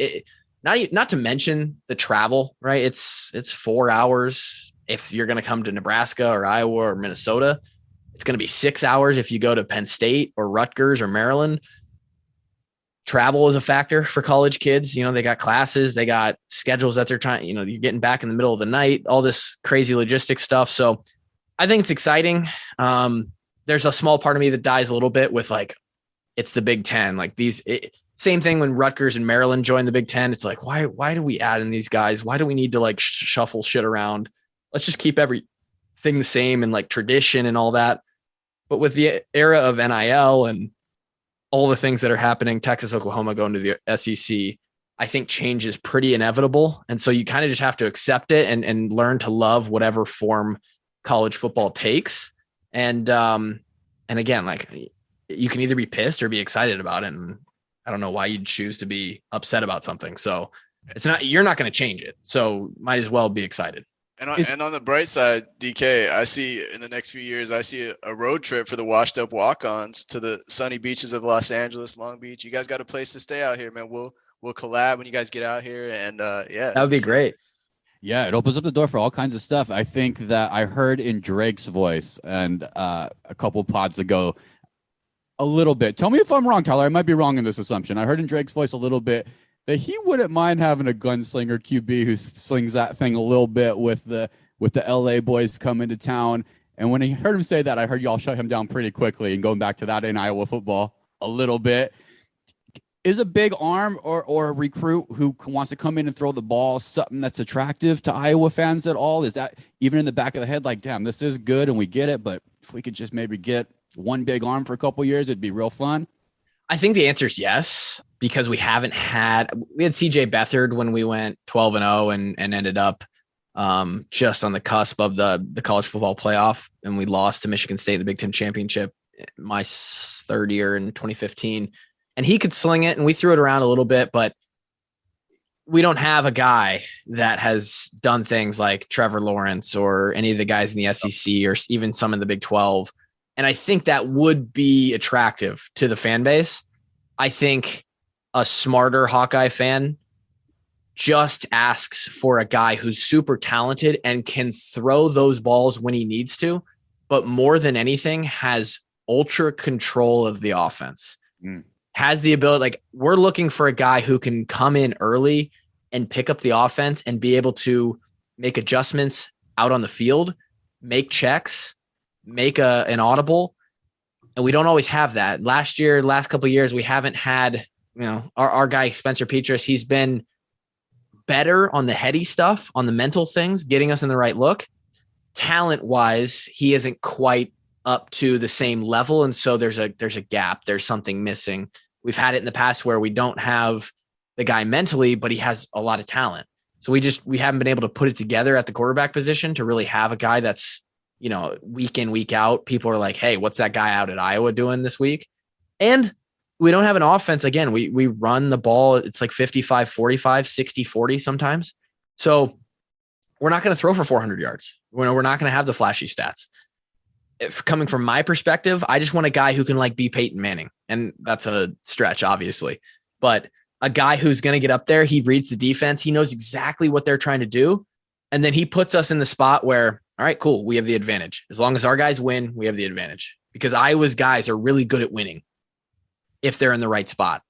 not to mention the travel, right? It's 4 hours if you're going to come to Nebraska or Iowa or Minnesota. It's going to be 6 hours if you go to Penn State or Rutgers or Maryland. Travel is a factor for college kids. They got classes, they got schedules that they're trying, you're getting back in the middle of the night, all this crazy logistics stuff. So I think it's exciting. There's a small part of me that dies a little bit with it's the Big Ten. Same thing when Rutgers and Maryland joined the Big Ten. It's like, why do we add in these guys? Why do we need to shuffle shit around? Let's just keep everything the same and tradition and all that. But with the era of NIL and all the things that are happening, Texas, Oklahoma going to the SEC, I think change is pretty inevitable. And so you kind of just have to accept it and learn to love whatever form college football takes. And again, you can either be pissed or be excited about it. And I don't know why you'd choose to be upset about something. So you're not going to change it. So might as well be excited. And on the bright side, DK, I see in the next few years, I see a road trip for the washed up walk-ons to the sunny beaches of Los Angeles, Long Beach. You guys got a place to stay out here, man. We'll collab when you guys get out here. And that would be great. Yeah, it opens up the door for all kinds of stuff. I think that I heard in Drake's voice and a couple pods ago a little bit. Tell me if I'm wrong, Tyler. I might be wrong in this assumption. I heard in Drake's voice a little bit that he wouldn't mind having a gunslinger QB who slings that thing a little bit with the LA boys coming to town. And when I heard him say that, I heard y'all shut him down pretty quickly. And going back to that in Iowa football a little bit, Is a big arm or a recruit who wants to come in and throw the ball something that's attractive to Iowa fans at all? Is that even in the back of the head, like, damn, this is good and we get it, but if we could just maybe get one big arm for a couple years, it'd be real fun? I think the answer is yes, because we had CJ Beathard when we went 12-0 and ended up just on the cusp of the college football playoff, and we lost to Michigan State in the Big Ten championship my third year in 2015. And he could sling it, and we threw it around a little bit, but we don't have a guy that has done things like Trevor Lawrence or any of the guys in the SEC or even some in the Big 12. And I think that would be attractive to the fan base. I think a smarter Hawkeye fan just asks for a guy who's super talented and can throw those balls when he needs to, but more than anything has ultra control of the offense. Has the ability, like, we're looking for a guy who can come in early and pick up the offense and be able to make adjustments out on the field, make checks, make an audible. And we don't always have that. Last couple of years, we haven't had, our guy, Spencer Petras, he's been better on the heady stuff, on the mental things, getting us in the right look. Talent wise, he isn't quite up to the same level. And so there's a gap. There's something missing. We've had it in the past where we don't have the guy mentally, but he has a lot of talent. So we haven't been able to put it together at the quarterback position to really have a guy that's, week in, week out. People are like, hey, what's that guy out at Iowa doing this week? And we don't have an offense. Again, we run the ball. It's like 55-45, 60-40 sometimes. So we're not going to throw for 400 yards. We're not going to have the flashy stats. If coming from my perspective, I just want a guy who can be Peyton Manning. And that's a stretch, obviously, but a guy who's going to get up there. He reads the defense. He knows exactly what they're trying to do. And then he puts us in the spot where, all right, cool, we have the advantage. As long as our guys win, we have the advantage, because Iowa's guys are really good at winning if they're in the right spot.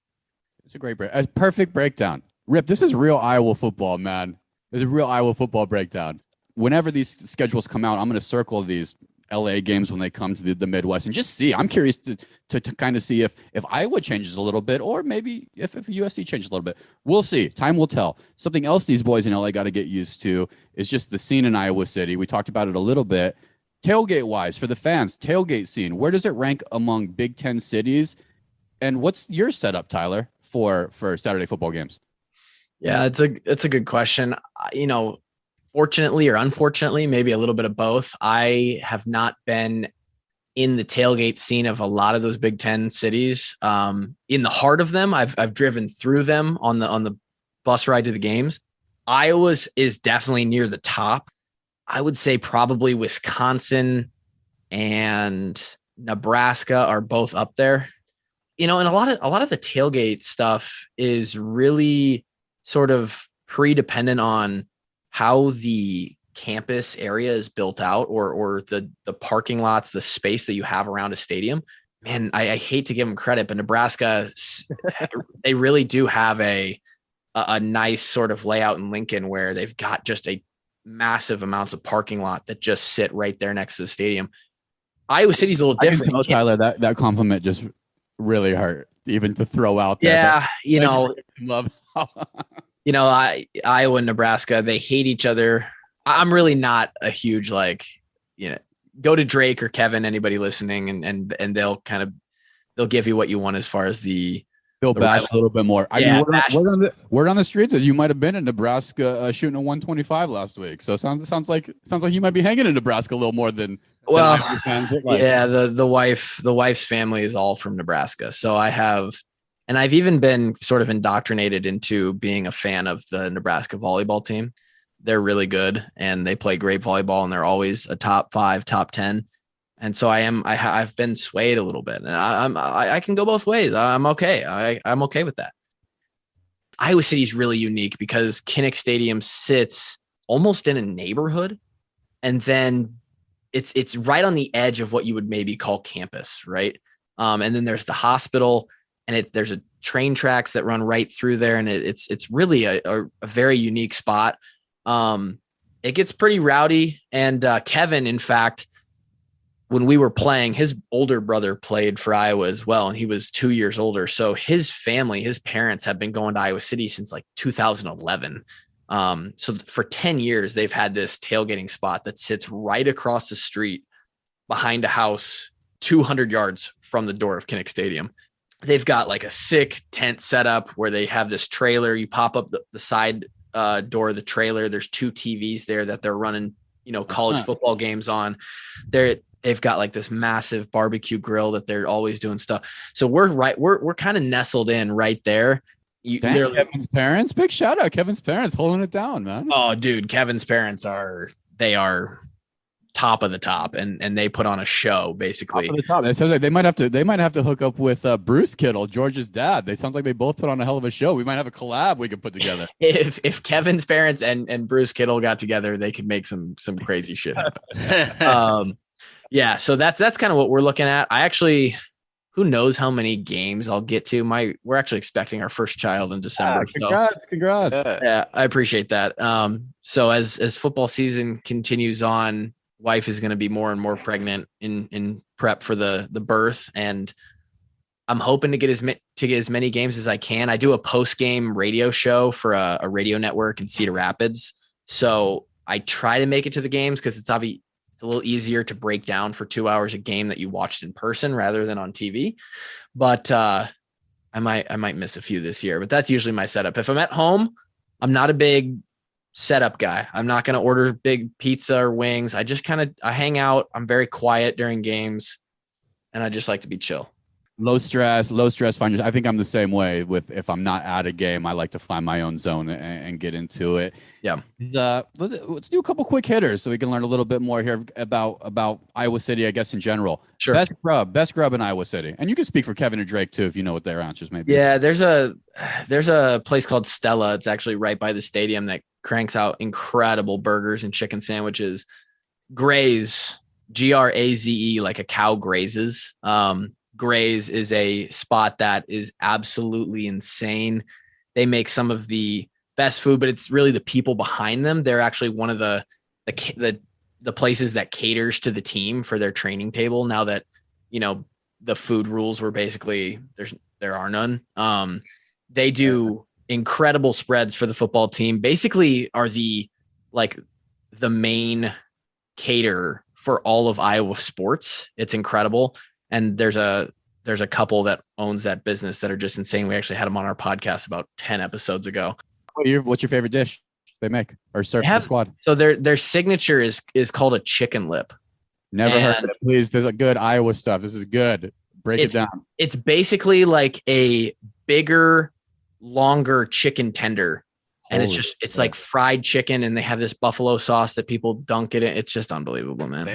It's a perfect breakdown. Rip, this is real Iowa football, man. There's a real Iowa football breakdown. Whenever these schedules come out, I'm going to circle these LA games when they come to the Midwest and just see. I'm curious to kind of see if Iowa changes a little bit, or maybe if USC changes a little bit. We'll see. Time will tell. Something else these boys in LA got to get used to is just the scene in Iowa City. We talked about it a little bit. Tailgate wise, for the fans, tailgate scene, where does it rank among Big Ten cities? And what's your setup, Tyler, for Saturday football games? Yeah, it's a good question. Fortunately or unfortunately, maybe a little bit of both, I have not been in the tailgate scene of a lot of those Big Ten cities. In the heart of them, I've driven through them on the bus ride to the games. Iowa's is definitely near the top. I would say probably Wisconsin and Nebraska are both up there. And a lot of the tailgate stuff is really sort of pre-dependent on how the campus area is built out, or the parking lots, the space that you have around a stadium. Man, I hate to give them credit, but Nebraska, they really do have a nice sort of layout in Lincoln where they've got just a massive amounts of parking lot that just sit right there next to the stadium. Iowa City's a little different. I can tell, Tyler, that compliment just really hurt, even to throw out there. Yeah, love. Iowa and Nebraska, they hate each other. I'm really not a huge go to Drake or Kevin, anybody listening, and they'll give you what you want as far as they'll bash a little bit more. I mean, word on the streets that you might have been in Nebraska shooting a 125 last week. So sounds like you might be hanging in Nebraska a little more than fans look like. Yeah, the wife's family is all from Nebraska. So I've even been sort of indoctrinated into being a fan of the Nebraska volleyball team. They're really good and they play great volleyball, and they're always a top 5, top 10. And so I've been swayed a little bit, and I can go both ways. I'm okay. I'm okay with that. Iowa City is really unique because Kinnick Stadium sits almost in a neighborhood, and then it's right on the edge of what you would maybe call campus, right? And then there's the hospital, and there's a train tracks that run right through there, and it's really a very unique spot. It gets pretty rowdy, and Kevin, in fact, when we were playing, his older brother played for Iowa as well, and he was 2 years older. So his family, his parents have been going to Iowa City since like 2011. So for 10 years, they've had this tailgating spot that sits right across the street behind a house 200 yards from the door of Kinnick Stadium. They've got like a sick tent setup where they have this trailer. You pop up the side door of the trailer. There's 2 TVs there that they're running, college football games on. They've got like this massive barbecue grill that they're always doing stuff. So we're kind of nestled in right there. Kevin's parents, big shout out. Kevin's parents holding it down, man. Oh, dude, Kevin's parents are top of the top, and they put on a show basically. Top of the top. It sounds like they might have to hook up with Bruce Kittle, George's dad. They sounds like they both put on a hell of a show. We might have a collab we could put together. If Kevin's parents and Bruce Kittle got together, they could make some crazy shit happen. Yeah, so that's kind of what we're looking at. Who knows how many games I'll get to. We're actually expecting our first child in December. Congrats. Yeah, I appreciate that. So as football season continues on, wife is going to be more and more pregnant in prep for the birth. And I'm hoping to get as many games as I can. I do a post-game radio show for a radio network in Cedar Rapids. So I try to make it to the games because it's a little easier to break down for 2 hours a game that you watched in person rather than on TV. But I might miss a few this year, but that's usually my setup. If I'm at home, I'm not a big setup guy. I'm not going to order big pizza or wings. I just I hang out. I'm very quiet during games, and I just like to be chill. Low stress. Find I think I'm the same way with if I'm not at a game, I like to find my own zone and get into it. Yeah. Let's do a couple quick hitters so we can learn a little bit more here about Iowa City, I guess, in general. Sure. Best grub in Iowa City. And you can speak for Kevin and Drake too, if you know what their answers may be. Yeah. There's a place called Stella. It's actually right by the stadium that cranks out incredible burgers and chicken sandwiches. Graze, Graze, like a cow grazes. Graze is a spot that is absolutely insane. They make some of the best food, but it's really the people behind them. They're actually one of the places that caters to the team for their training table. Now that, the food rules were basically there are none. They do incredible spreads for the football team. Basically are the main caterer for all of Iowa sports. It's incredible. And there's a couple that owns that business that are just insane. We actually had them on our podcast about 10 episodes ago. What's your favorite dish they make or serve to the squad? So their signature is called a chicken lip. Never heard of it. Please, there's a good Iowa stuff. This is good. Break it down. It's basically like a bigger, longer chicken tender. And it's like fried chicken, and they have this buffalo sauce that people dunk it in. It's just unbelievable, man.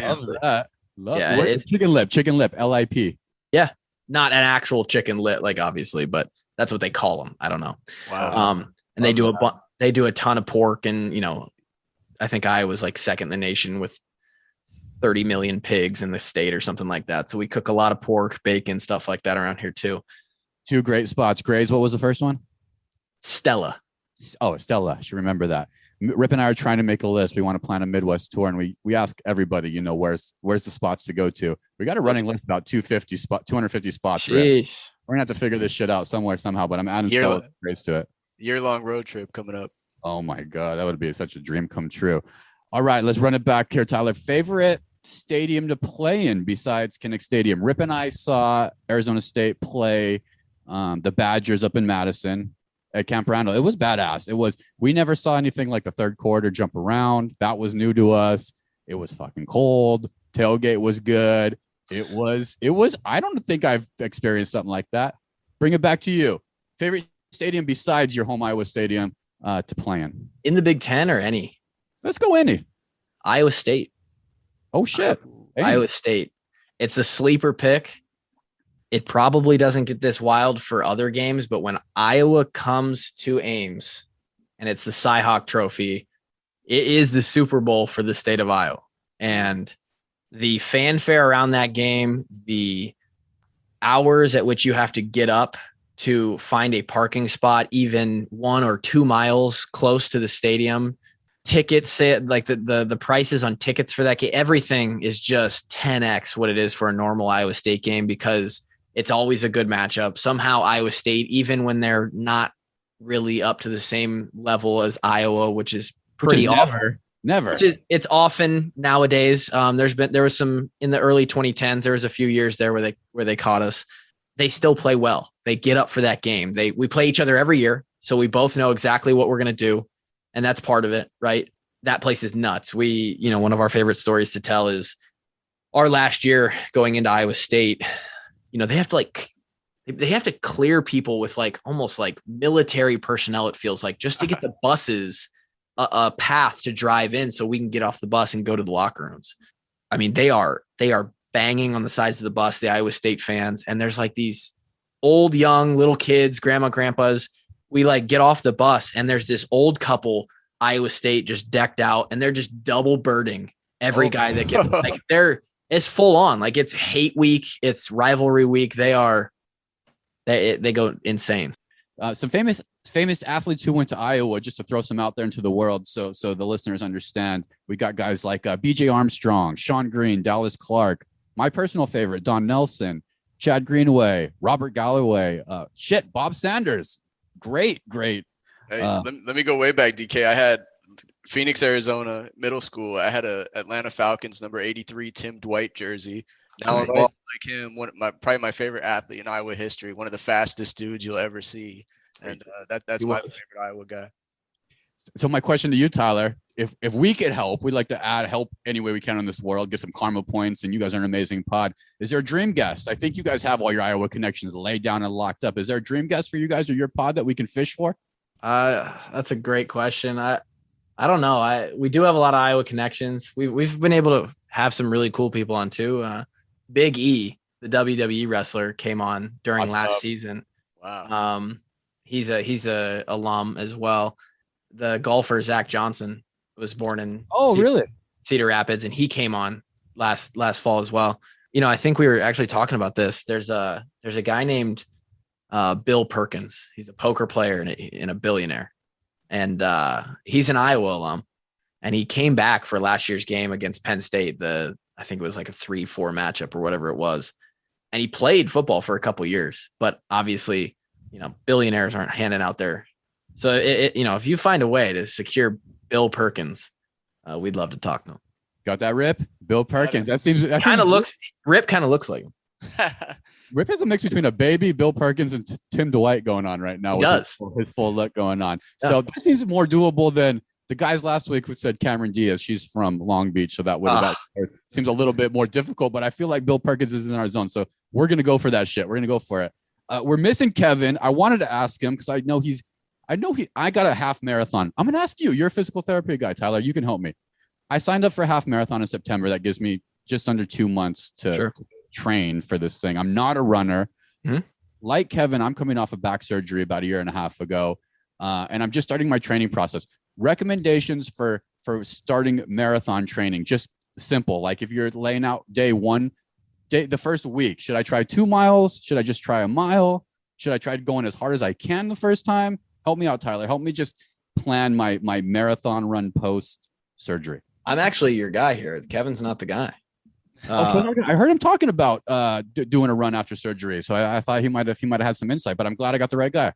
Love that. Chicken lip, LIP. Yeah. Not an actual chicken lit, obviously, but that's what they call them. I don't know. Wow. And they do a ton of pork, and, I think Iowa's second in the nation with 30 million pigs in the state or something like that. So we cook a lot of pork, bacon, stuff like that around here too. 2 great spots. Graze, what was the first one? Stella. Oh, Stella. I should remember that. Rip and I are trying to make a list. We want to plan a Midwest tour, and we ask everybody, where's the spots to go to. We got a running list about 250 spots. We're gonna have to figure this shit out somewhere somehow. But I'm adding Stella Graze to it. Year-long road trip coming up. Oh my god, that would be such a dream come true. All right, let's run it back here, Tyler. Favorite stadium to play in besides Kinnick Stadium? Rip and I saw Arizona State play the Badgers up in Madison at Camp Randall. It was badass. We never saw anything like the third quarter jump around. That was new to us. It was fucking cold. Tailgate was good. It was, I don't think I've experienced something like that. Bring it back to you. Favorite stadium besides your home Iowa Stadium to play in the Big Ten or any? Let's go any. Iowa State. Oh shit. Iowa State. It's a sleeper pick. It probably doesn't get this wild for other games, but when Iowa comes to Ames and it's the Cy-Hawk Trophy, it is the Super Bowl for the state of Iowa. And the fanfare around that game, the hours at which you have to get up to find a parking spot, even 1 or 2 miles close to the stadium, tickets, say like the prices on tickets for that game, everything is just 10x what it is for a normal Iowa State game, because it's always a good matchup. Somehow Iowa State, even when they're not really up to the same level as Iowa, which is pretty often. Never. It's often nowadays. There was some in the early 2010s. There was a few years there where they caught us. They still play well. They get up for that game. We play each other every year, so we both know exactly what we're going to do, and that's part of it, right? That place is nuts. One of our favorite stories to tell is our last year going into Iowa State. They have to clear people with like almost like military personnel, it feels like, just to get the buses a path to drive in so we can get off the bus and go to the locker rooms. I mean, they are banging on the sides of the bus, the Iowa State fans. And there's like these old, young, little kids, grandma, grandpas. We like get off the bus and there's this old couple, Iowa State, just decked out, and they're just double birding every guy that gets like it's full on. Like, it's hate week. It's rivalry week. They go insane. Some famous athletes who went to Iowa, just to throw some out there into the world, so the listeners understand. We got guys like B.J. Armstrong, Sean Green, Dallas Clark, my personal favorite, Don Nelson, Chad Greenway, Robert Galloway, Bob Sanders. Great. Hey, let me go way back, DK. I had Phoenix, Arizona, middle school. I had a Atlanta Falcons number 83 Tim Dwight jersey. Now I'm like him, probably my favorite athlete in Iowa history, one of the fastest dudes you'll ever see. And that's my favorite Iowa guy. So my question to you, Tyler, if we could help, we'd like to help any way we can in this world, get some karma points, and you guys are an amazing pod. Is there a dream guest? I think you guys have all your Iowa connections laid down and locked up. Is there a dream guest for you guys or your pod that we can fish for? That's a great question. I don't know. We do have a lot of Iowa connections. We've been able to have some really cool people on too. Big E, the WWE wrestler, came on during last season. Wow. He's a alum as well. The golfer Zach Johnson was born in Cedar Rapids, and he came on last fall as well. I think we were actually talking about this. There's a guy named Bill Perkins. He's a poker player and a billionaire, and he's an Iowa alum. And he came back for last year's game against Penn State. I think it was like a 3-4 matchup or whatever it was. And he played football for a couple years, but obviously, billionaires aren't handing out their. So if you find a way to secure Bill Perkins, we'd love to talk to him. Got that, Rip? Bill Perkins. Rip kind of looks like him. Rip has a mix between a baby, Bill Perkins, and Tim Dwight going on right now. He does. His full look going on. Yeah. So that seems more doable than the guys last week who said Cameron Diaz. She's from Long Beach, so that would have seems a little bit more difficult. But I feel like Bill Perkins is in our zone, so we're gonna go for that shit. We're gonna go for it. We're missing Kevin. I wanted to ask him because I got a half marathon. I'm gonna ask you. You're a physical therapy guy, Tyler. You can help me. I signed up for a half marathon in September. That gives me just under 2 months to train for this thing. I'm not a runner. Mm-hmm. Like Kevin, I'm coming off of back surgery about 1.5 years ago, and I'm just starting my training process. Recommendations for starting marathon training, just simple. Like if you're laying out the first week, should I try 2 miles? Should I just try a mile? Should I try going as hard as I can the first time? Help me out, Tyler. Help me just plan my marathon run post surgery. I'm actually your guy here. Kevin's not the guy. I heard him talking about doing a run after surgery, so I thought he might have had some insight. But I'm glad I got the right guy.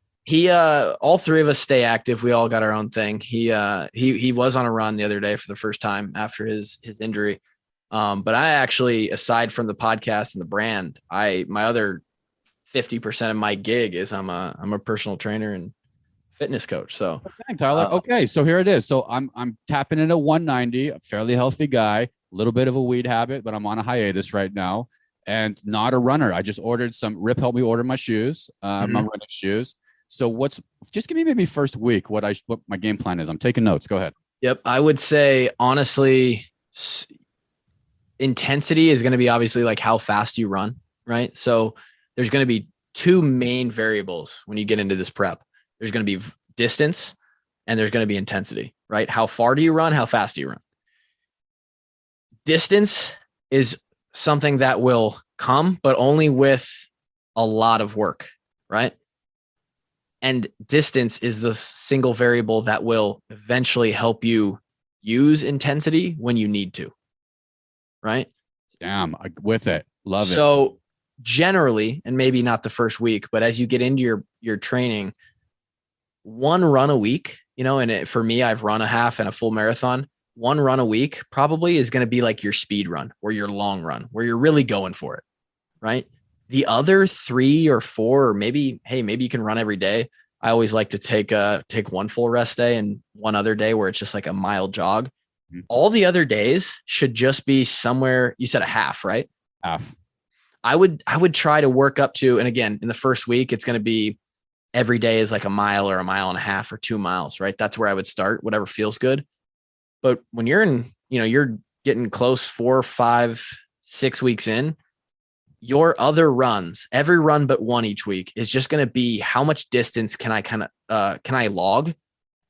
All three of us stay active. We all got our own thing. He was on a run the other day for the first time after his injury. But I actually, aside from the podcast and the brand, my other 50% of my gig is I'm a personal trainer and fitness coach. So okay, Tyler. Okay, so here it is. So I'm tapping in at 190, a fairly healthy guy, a little bit of a weed habit, but I'm on a hiatus right now and not a runner. I just ordered Rip helped me order my shoes, my running shoes. So just give me maybe first week what my game plan is. I'm taking notes. Go ahead. Yep. I would say, honestly, intensity is going to be obviously like how fast you run, right? So there's going to be two main variables when you get into this prep. There's going to be distance and there's going to be intensity, right? How far do you run? How fast do you run? Distance is something that will come, but only with a lot of work, right? And distance is the single variable that will eventually help you use intensity when you need to. Right. Damn, with it. Love it. So generally, and maybe not the first week, but as you get into your training, one run a week, and for me, I've run a half and a full marathon. One run a week probably is going to be like your speed run or your long run where you're really going for it. Right. The other 3 or 4, or maybe you can run every day. I always like to take one full rest day and one other day where it's just like a mild jog. All the other days should just be somewhere. You said a half, right? Half. I would try to work up to, and again, in the first week, it's going to be every day is like a mile or a mile and a half or 2 miles, right? That's where I would start, whatever feels good. But when you're you're getting close 4, 5, 6 weeks in, your other runs, every run but one each week is just going to be how much distance can I log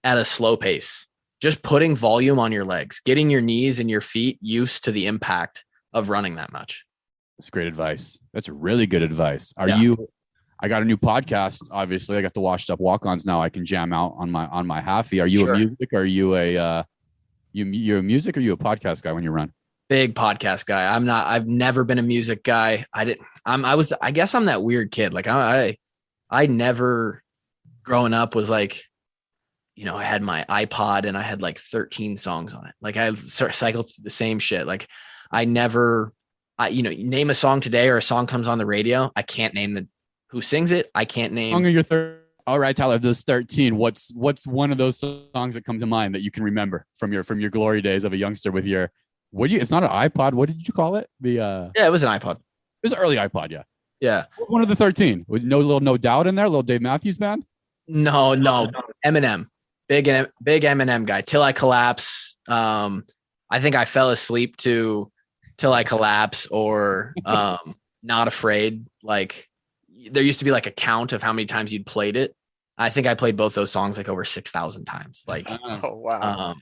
at a slow pace? Just putting volume on your legs, getting your knees and your feet used to the impact of running that much. That's great advice. That's really good advice. I got a new podcast. Obviously, I got the washed up walk-ons now. I can jam out on my halfie. Are you a music? Or are you you're a music? Or are you a podcast guy when you run? Big podcast guy. I'm not. I've never been a music guy. I guess I'm that weird kid. Like I never growing up was like, I had my iPod and I had like 13 songs on it. Like I cycled through the same shit. Like I never, name a song today or a song comes on the radio. I can't name who sings it. I can't name. Song of your third. All right, Tyler, those 13. What's one of those songs that come to mind that you can remember from your glory days of a youngster with your, it's not an iPod. What did you call it? Yeah, it was an iPod. It was an early iPod. Yeah. Yeah. One of the 13 with no doubt in there. Little Dave Matthews Band. No. Eminem. Big Eminem guy. Till I Collapse. I think I fell asleep to Till I Collapse or Not Afraid. Like there used to be like a count of how many times you'd played it. I think I played both those songs like over 6,000 times. Like, oh wow.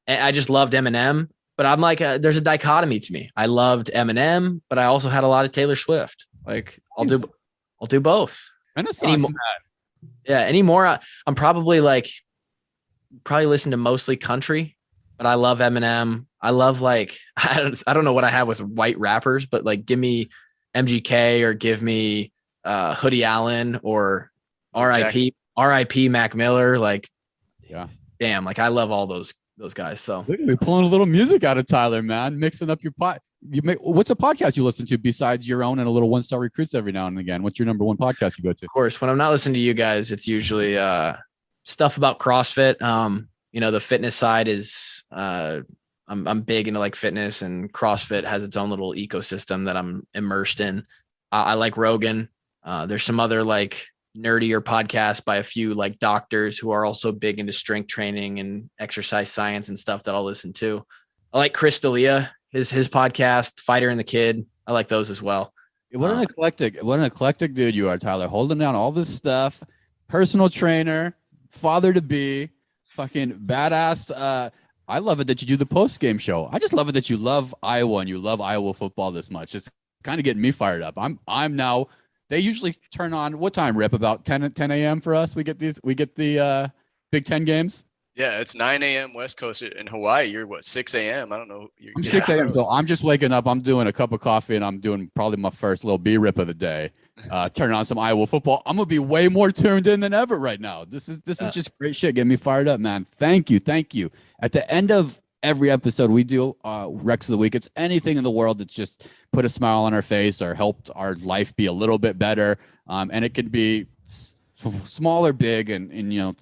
And I just loved Eminem, but I'm like, there's a dichotomy to me. I loved Eminem, but I also had a lot of Taylor Swift. Like I'll do both. Renaissance. Anymore. I'm probably listen to mostly country, but I love Eminem. I love I don't know what I have with white rappers, but like give me MGK or give me Hoodie Allen or RIP Mac Miller. Like, yeah, damn, like I love all those guys. So we're pulling a little music out of Tyler, man, mixing up your pot. What's a podcast you listen to besides your own and a little One Star Recruits every now and again? What's your number one podcast you go to? Of course, when I'm not listening to you guys, it's usually stuff about CrossFit. The fitness side is I'm big into like fitness, and CrossFit has its own little ecosystem that I'm immersed in. I like Rogan. There's some other like nerdier podcasts by a few like doctors who are also big into strength training and exercise science and stuff that I'll listen to. I like Chris D'Elia, his podcast, Fighter and the Kid. I like those as well. What an eclectic dude you are, Tyler. Holding down all this stuff, personal trainer, father to be, fucking badass. I love it that you do the post game show. I just love it that you love Iowa and you love Iowa football this much. It's kind of getting me fired up. I'm now. They usually turn on what time, Rip? About 10 a.m. for us. We get the Big Ten games. Yeah, it's 9 a.m. West Coast. In Hawaii, you're what, 6 a.m.? I don't know. I'm 6 a.m. So I'm just waking up. I'm doing a cup of coffee and I'm doing probably my first little B-Rip of the day. Turning on some Iowa football. I'm going to be way more tuned in than ever right now. This is just great shit. Getting me fired up, man. Thank you. At the end of every episode, we do Rex of the Week. It's anything in the world that's just put a smile on our face or helped our life be a little bit better. And it could be small or big, and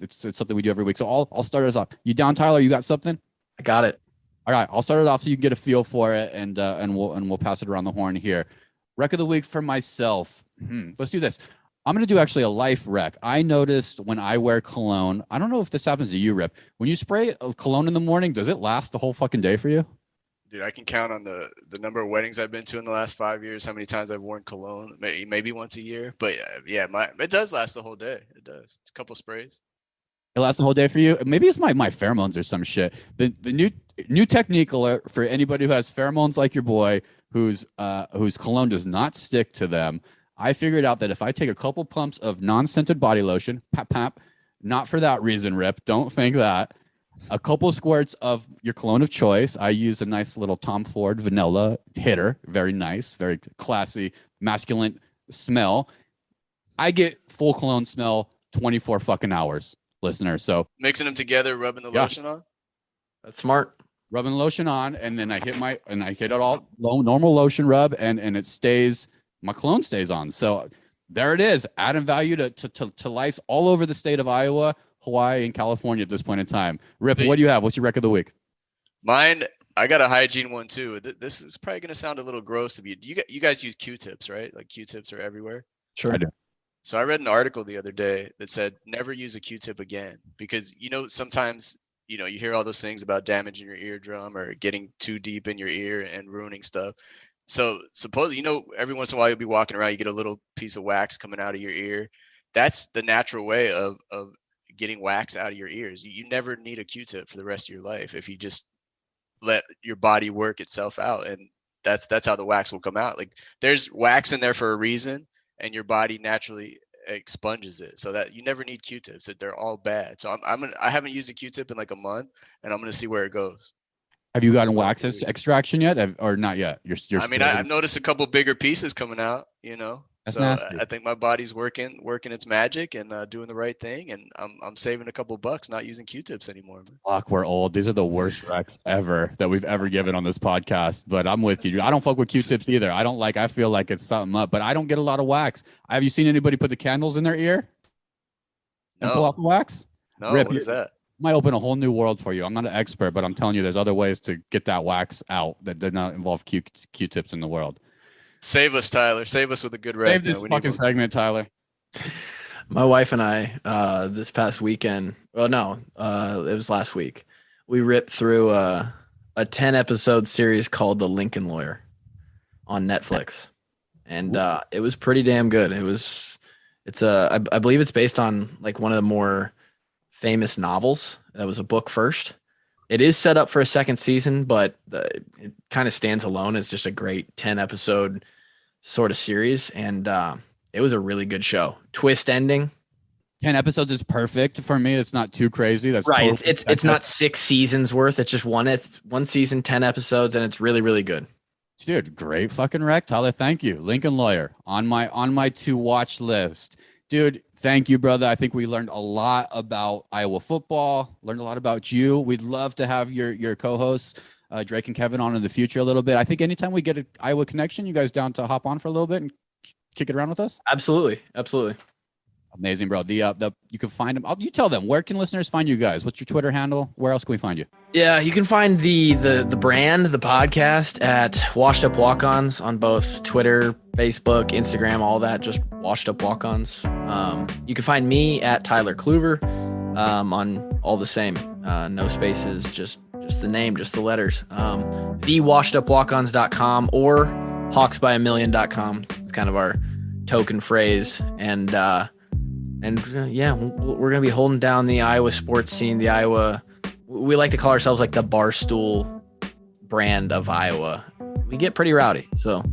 it's something we do every week. So I'll start us off. You down, Tyler? You got something? I got it. All right, I'll start it off so you can get a feel for it, and we'll pass it around the horn here. Rec of the week for myself. Let's do this. I'm going to do actually a life rec. I noticed when I wear cologne, I don't know if this happens to you, Rip. When you spray a cologne in the morning, does it last the whole fucking day for you? Dude, I can count on the number of weddings I've been to in the last 5 years, how many times I've worn cologne, maybe once a year. But yeah, it does last the whole day. It does. It's a couple sprays. It lasts the whole day for you. Maybe it's my pheromones or some shit. The new technique alert for anybody who has pheromones like your boy, whose cologne does not stick to them. I figured out that if I take a couple pumps of non-scented body lotion, pap, not for that reason, Rip, don't think that. a couple squirts of your cologne of choice. I use a nice little Tom Ford vanilla hitter. Very nice, very classy, masculine smell. I get full cologne smell 24 fucking hours, listeners. So mixing them together, rubbing the lotion on. That's smart. Rubbing the lotion on, and then I hit it all normal lotion rub, and it stays. My cologne stays on. So there it is, adding value to lice all over the state of Iowa, Hawaii, and California at this point in time. Rip, what do you have? What's your rec of the week? Mine, I got a hygiene one too. This is probably going to sound a little gross to you. You guys use Q-tips, right? Like Q-tips are everywhere. Sure. I do. So I read an article the other day that said never use a Q-tip again, because sometimes you hear all those things about damaging your eardrum or getting too deep in your ear and ruining stuff. So supposedly, every once in a while you'll be walking around, you get a little piece of wax coming out of your ear. That's the natural way of getting wax out of your ears. You never need a Q-tip for the rest of your life if you just let your body work itself out, and that's how the wax will come out. Like, there's wax in there for a reason, and your body naturally expunges it, so that you never need Q-tips. That they're all bad. So I haven't used a Q-tip in like a month, and I'm gonna see where it goes. Have you gotten wax extraction yet, or not yet? I've noticed a couple bigger pieces coming out. That's so nasty. I think my body's working its magic and doing the right thing, and I'm saving a couple bucks not using Q-tips anymore. Fuck, we're old. These are the worst recs ever that we've ever given on this podcast. But I'm with you. I don't fuck with Q-tips either. I feel like it's something up, but I don't get a lot of wax. Have you seen anybody put the candles in their ear and pull out the wax? No, Rip, what is that? Might open a whole new world for you. I'm not an expert, but I'm telling you, there's other ways to get that wax out that did not involve Q-tips in the world. Save us, Tyler. Save us with a good rec. Save this fucking segment, Tyler. My wife and I, this past weekend, it was last week, we ripped through a 10-episode series called The Lincoln Lawyer on Netflix. And it was pretty damn good. I believe it's based on like one of the more famous novels. That was a book first. It is set up for a second season, but it kind of stands alone as just a great 10-episode sort of series. And it was a really good show. Twist ending. 10 episodes is perfect for me. It's not too crazy. That's right. Totally it's not 6 seasons worth. It's just one season, 10 episodes, and it's really, really good. Dude, great fucking rec, Tyler. Thank you. Lincoln Lawyer on my to watch list. Dude, thank you, brother. I think we learned a lot about Iowa football, learned a lot about you. We'd love to have your co-hosts, Drake and Kevin, on in the future a little bit. I think anytime we get an Iowa connection, you guys down to hop on for a little bit and kick it around with us? Absolutely. Amazing, bro. You can find them. You tell them, where can listeners find you guys? What's your Twitter handle? Where else can we find you? Yeah, you can find the brand, the podcast, at Washed Up Walk-Ons on both Twitter, Facebook, Instagram, all that. Just Washed Up Walk-Ons. You can find me at Tyler Kluver on all the same. No spaces, just the name, just the letters. TheWashedUpWalkOns.com or HawkesByAMillion.com. It's kind of our token phrase. And yeah, we're going to be holding down the Iowa sports scene, we like to call ourselves like the Barstool brand of Iowa. We get pretty rowdy. So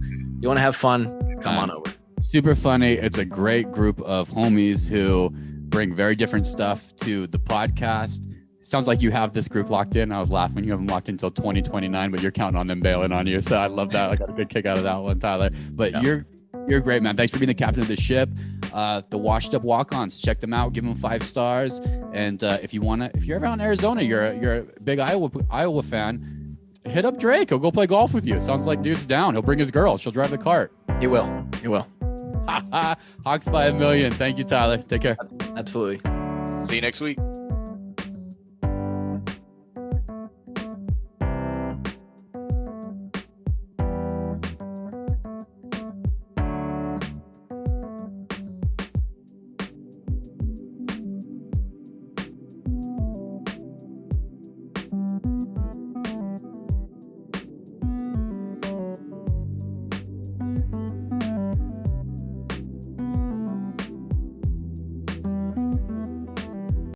you want to have fun, come on over. Super funny. It's a great group of homies who bring very different stuff to the podcast. Sounds like you have this group locked in. I was laughing. You have them locked in until 2029, but you're counting on them bailing on you. So I love that. I got a good kick out of that one, Tyler. But yeah. You're great, man. Thanks for being the captain of the ship. The Washed Up Walk-Ons. Check them out. Give them 5 stars. And if you're ever out in Arizona, you're a big Iowa fan, hit up Drake. He'll go play golf with you. Sounds like dude's down. He'll bring his girl. She'll drive the cart. He will. Hawkes by a million. Thank you, Tyler. Take care. Absolutely. See you next week.